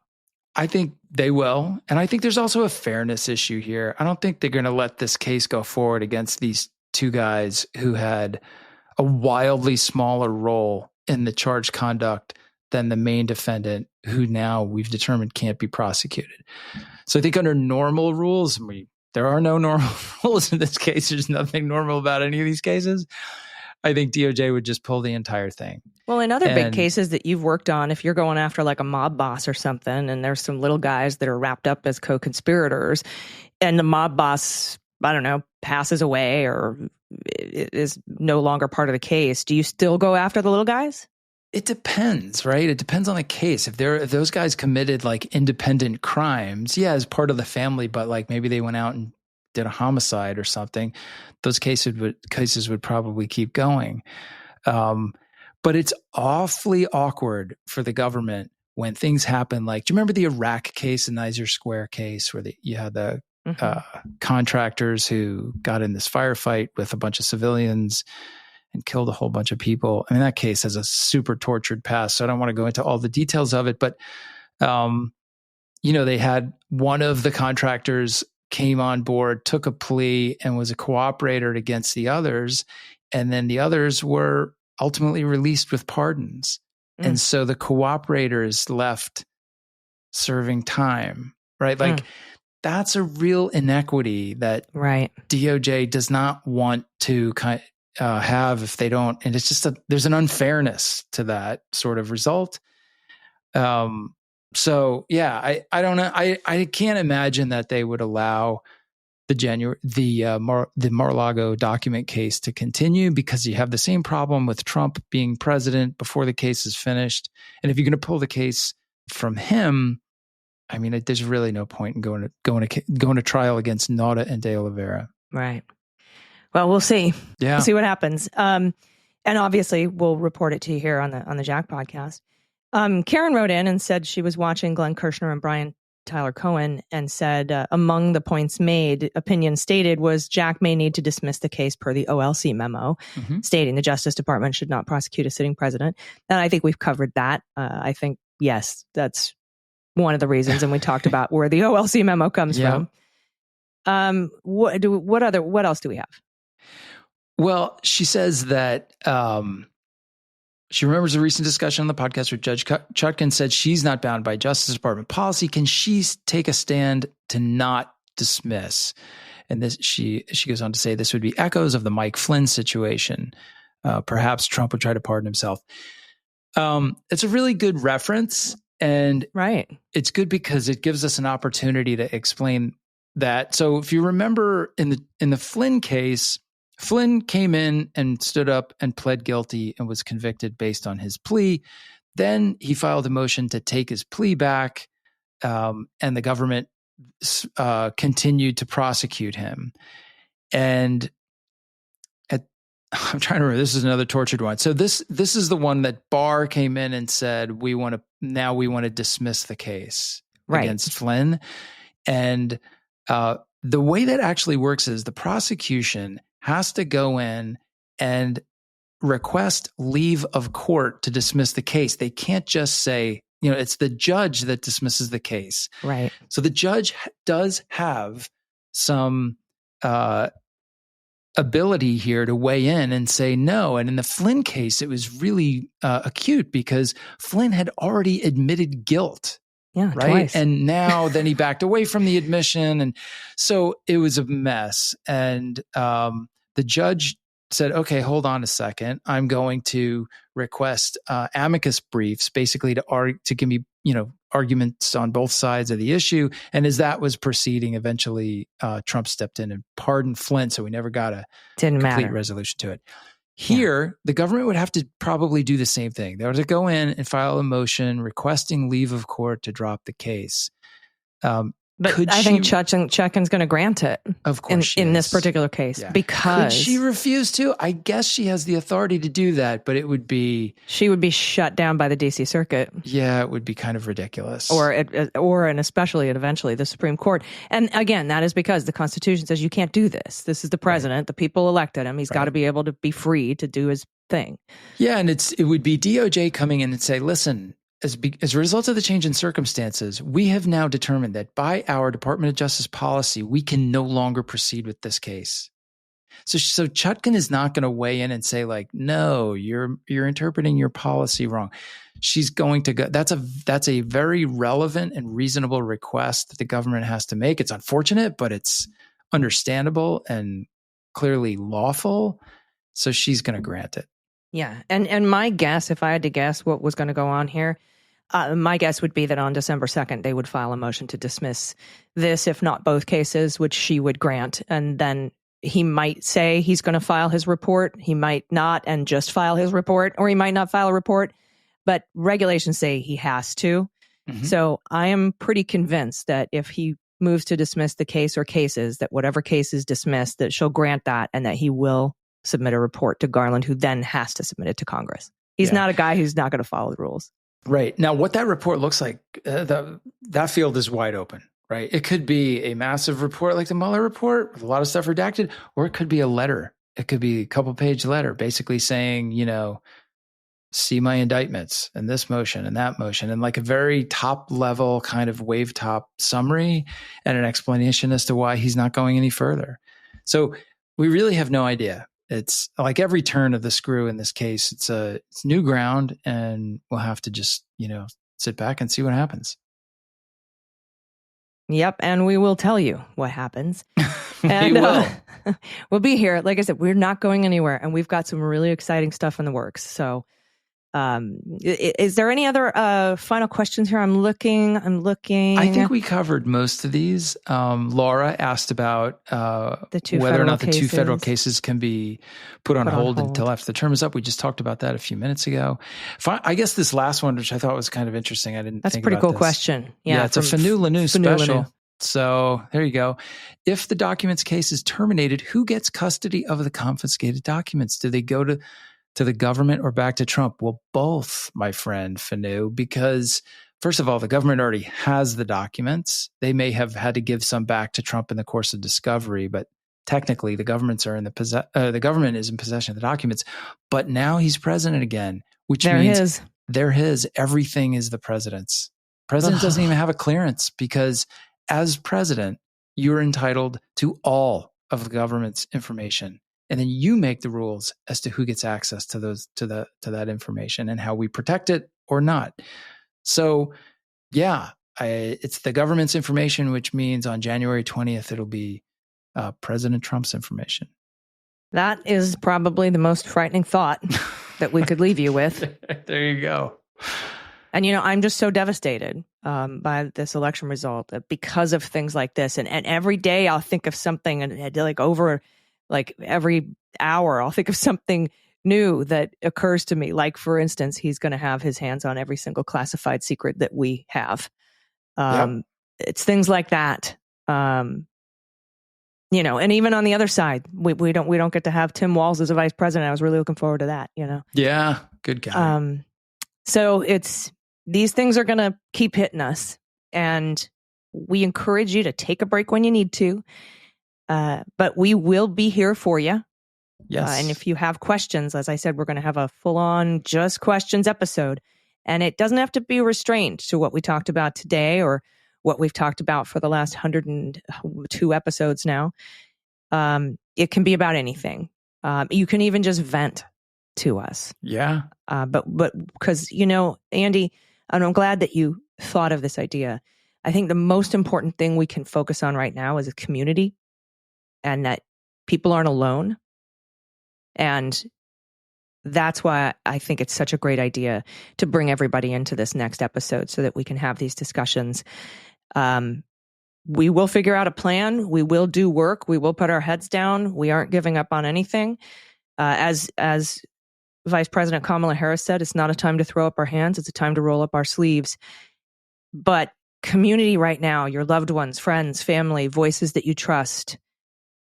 I think they will. And I think there's also a fairness issue here. I don't think they're going to let this case go forward against these two guys who had a wildly smaller role in the charged conduct than the main defendant, who now we've determined can't be prosecuted. So I think under normal rules, there are no normal rules in this case. There's nothing normal about any of these cases. I think DOJ would just pull the entire thing. Well, in other big cases that you've worked on, if you're going after like a mob boss or something, and there's some little guys that are wrapped up as co-conspirators, and the mob boss, I don't know, passes away or is no longer part of the case, do you still go after the little guys? It depends, right? It depends on the case. If those guys committed like independent crimes, as part of the family, but like maybe they went out and did a homicide or something, those cases would probably keep going. But it's awfully awkward for the government when things happen. Like, do you remember the Iraq case, the Niger Square case, where you had the contractors who got in this firefight with a bunch of civilians and killed a whole bunch of people? I mean, that case has a super tortured past, so I don't want to go into all the details of it. But, they had one of the contractors came on board, took a plea, and was a cooperator against the others. And then the others were ultimately released with pardons. And so the cooperator is left serving time, right? Like that's a real inequity that DOJ does not want to have if they don't. And it's just there's an unfairness to that sort of result. So I don't know. I can't imagine that they would allow the Mar-a-Lago document case to continue because you have the same problem with Trump being president before the case is finished. And if you're going to pull the case from him, I mean, there's really no point in going to trial against Nauta and De Oliveira. Right. Well, we'll see. Yeah. We'll see what happens. And obviously, we'll report it to you here on the Jack podcast. Karen wrote in and said she was watching Glenn Kirshner and Brian Tyler Cohen and said among the points made, opinion stated, was Jack may need to dismiss the case per the OLC memo, stating the Justice Department should not prosecute a sitting president. And I think we've covered that. I think, yes, that's one of the reasons. And we talked about where the OLC memo comes from. What else do we have? Well, she says that she remembers a recent discussion on the podcast where Judge Chutkan said she's not bound by Justice Department policy. Can she take a stand to not dismiss? And this, she goes on to say this would be echoes of the Mike Flynn situation. Perhaps Trump would try to pardon himself. It's a really good reference, and it's good because it gives us an opportunity to explain that. So if you remember in the Flynn case, Flynn came in and stood up and pled guilty and was convicted based on his plea. Then he filed a motion to take his plea back, and the government continued to prosecute him. And I'm trying to remember, this is another tortured one. So this is the one that Barr came in and said, we want to dismiss the case against Flynn. And the way that actually works is the prosecution has to go in and request leave of court to dismiss the case. They can't just say, it's the judge that dismisses the case. Right. So the judge does have some ability here to weigh in and say no. And in the Flynn case, it was really acute because Flynn had already admitted guilt. Yeah, right. Twice. And now then he backed away from the admission. And so it was a mess. And the judge said, okay, hold on a second. I'm going to request amicus briefs, basically to give me, arguments on both sides of the issue. And as that was proceeding, eventually Trump stepped in and pardoned Flynn. So we never got a complete resolution to it. Here, the government would have to probably do the same thing. They would have to go in and file a motion requesting leave of court to drop the case. But I think Chutkan's going to grant it. Of course, in this particular case, because could she refuse to? I guess she has the authority to do that, but she would be shut down by the D.C. Circuit. Yeah, it would be kind of ridiculous. And especially and eventually the Supreme Court. And again, that is because the Constitution says you can't do this. This is the president. Right. The people elected him. He's got to be able to be free to do his thing. Yeah, and it would be DOJ coming in and say, listen. As a result of the change in circumstances, we have now determined that by our Department of Justice policy, we can no longer proceed with this case. So Chutkan is not going to weigh in and say like, no, you're interpreting your policy wrong. She's going to go. That's a very relevant and reasonable request that the government has to make. It's unfortunate, but it's understandable and clearly lawful. So she's going to grant it. Yeah. And my guess, if I had to guess what was going to go on here, my guess would be that on December 2nd, they would file a motion to dismiss this, if not both cases, which she would grant. And then he might say he's going to file his report. He might not and just file his report, or he might not file a report. But regulations say he has to. Mm-hmm. So I am pretty convinced that if he moves to dismiss the case or cases, that whatever case is dismissed, that she'll grant that and that he will submit a report to Garland, who then has to submit it to Congress. He's not a guy who's not going to follow the rules. Right. Now, what that report looks like, that field is wide open, right? It could be a massive report like the Mueller report with a lot of stuff redacted, or it could be a letter. It could be a couple-page letter basically saying, see my indictments and this motion and that motion, and like a very top-level kind of wave-top summary and an explanation as to why he's not going any further. So we really have no idea. It's like every turn of the screw in this case. It's new ground, and we'll have to just, sit back and see what happens. Yep. And we will tell you what happens. We will. We'll be here. Like I said, we're not going anywhere, and we've got some really exciting stuff in the works. So, is there any other final questions here? I'm looking. I think we covered most of these. Laura asked about whether or not the two federal cases can be put on hold until after the term is up. We just talked about that a few minutes ago. I guess this last one, which I thought was kind of interesting, That's a pretty cool question. Yeah, it's a Fanu special. So there you go. If the documents case is terminated, who gets custody of the confiscated documents? Do they go to the government or back to Trump? Well, both, my friend Fanu, because first of all, the government already has the documents. They may have had to give some back to Trump in the course of discovery, but technically the government is in possession of the documents. But now he's president again, which means they're his. Everything is the president's. President doesn't even have a clearance because as president, you're entitled to all of the government's information. And then you make the rules as to who gets access to that information and how we protect it or not. So, it's the government's information, which means on January 20th, it'll be President Trump's information. That is probably the most frightening thought that we could leave you with. There you go. And, I'm just so devastated by this election result because of things like this. And every day I'll think of something and like every hour, I'll think of something new that occurs to me. Like, for instance, he's going to have his hands on every single classified secret that we have. It's things like that. And even on the other side, we don't get to have Tim Walz as a vice president. I was really looking forward to that, Yeah, good guy. So these things are going to keep hitting us, and we encourage you to take a break when you need to. But we will be here for you. Yes. And if you have questions, as I said, we're going to have a full-on just questions episode. And it doesn't have to be restrained to what we talked about today or what we've talked about for the last 102 episodes now. It can be about anything. You can even just vent to us. Yeah. But because, Andy, and I'm glad that you thought of this idea. I think the most important thing we can focus on right now is a community, and that people aren't alone. And that's why I think it's such a great idea to bring everybody into this next episode so that we can have these discussions. We will figure out a plan. We will do work. We will put our heads down. We aren't giving up on anything. As Vice President Kamala Harris said, it's not a time to throw up our hands. It's a time to roll up our sleeves. But community right now, your loved ones, friends, family, voices that you trust,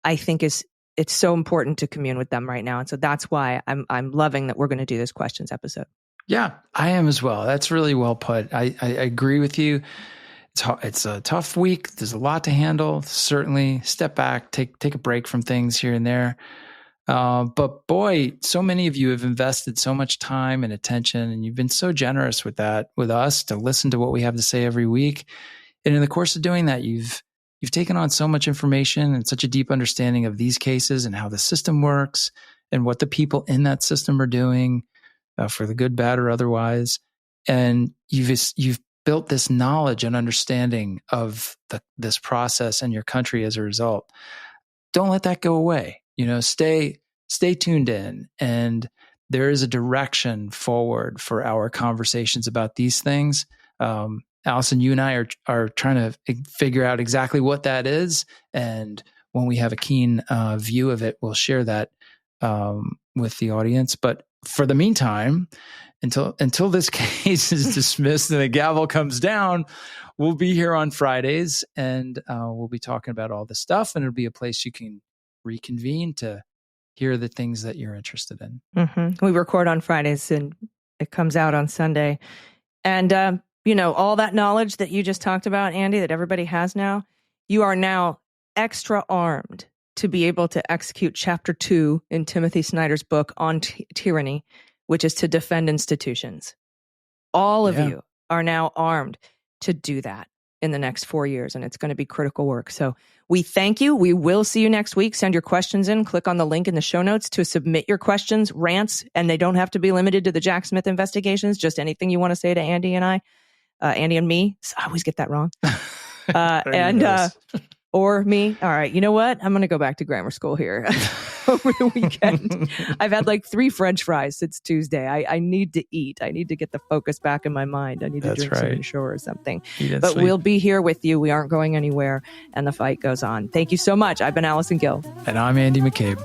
I think it's so important to commune with them right now. And so that's why I'm loving that we're going to do this questions episode. Yeah, I am as well. That's really well put. I agree with you. It's a tough week. There's a lot to handle. Certainly step back, take a break from things here and there. But boy, so many of you have invested so much time and attention, and you've been so generous with that, with us, to listen to what we have to say every week. And in the course of doing that, you've taken on so much information and such a deep understanding of these cases and how the system works and what the people in that system are doing, for the good, bad, or otherwise. And you've built this knowledge and understanding of this process and your country as a result. Don't let that go away. Stay tuned in. And there is a direction forward for our conversations about these things. Allison, you and I are trying to figure out exactly what that is. And when we have a keen view of it, we'll share that with the audience. But for the meantime, until this case is dismissed and the gavel comes down, we'll be here on Fridays, and we'll be talking about all this stuff. And it'll be a place you can reconvene to hear the things that you're interested in. Mm-hmm. We record on Fridays and it comes out on Sunday. And, all that knowledge that you just talked about, Andy, that everybody has now, you are now extra armed to be able to execute Chapter 2 in Timothy Snyder's book on tyranny, which is to defend institutions. All of you are now armed to do that in the next 4 years, and it's going to be critical work. So we thank you. We will see you next week. Send your questions in. Click on the link in the show notes to submit your questions, rants, and they don't have to be limited to the Jack Smith investigations, just anything you want to say to Andy and I, Andy and me. I always get that wrong. Or me. All right. You know what? I'm going to go back to grammar school here over the weekend. I've had like 3 French fries since Tuesday. I need to eat. I need to get the focus back in my mind. I need to drink some Ensure or something. But we'll be here with you. We aren't going anywhere. And the fight goes on. Thank you so much. I've been Allison Gill. And I'm Andy McCabe.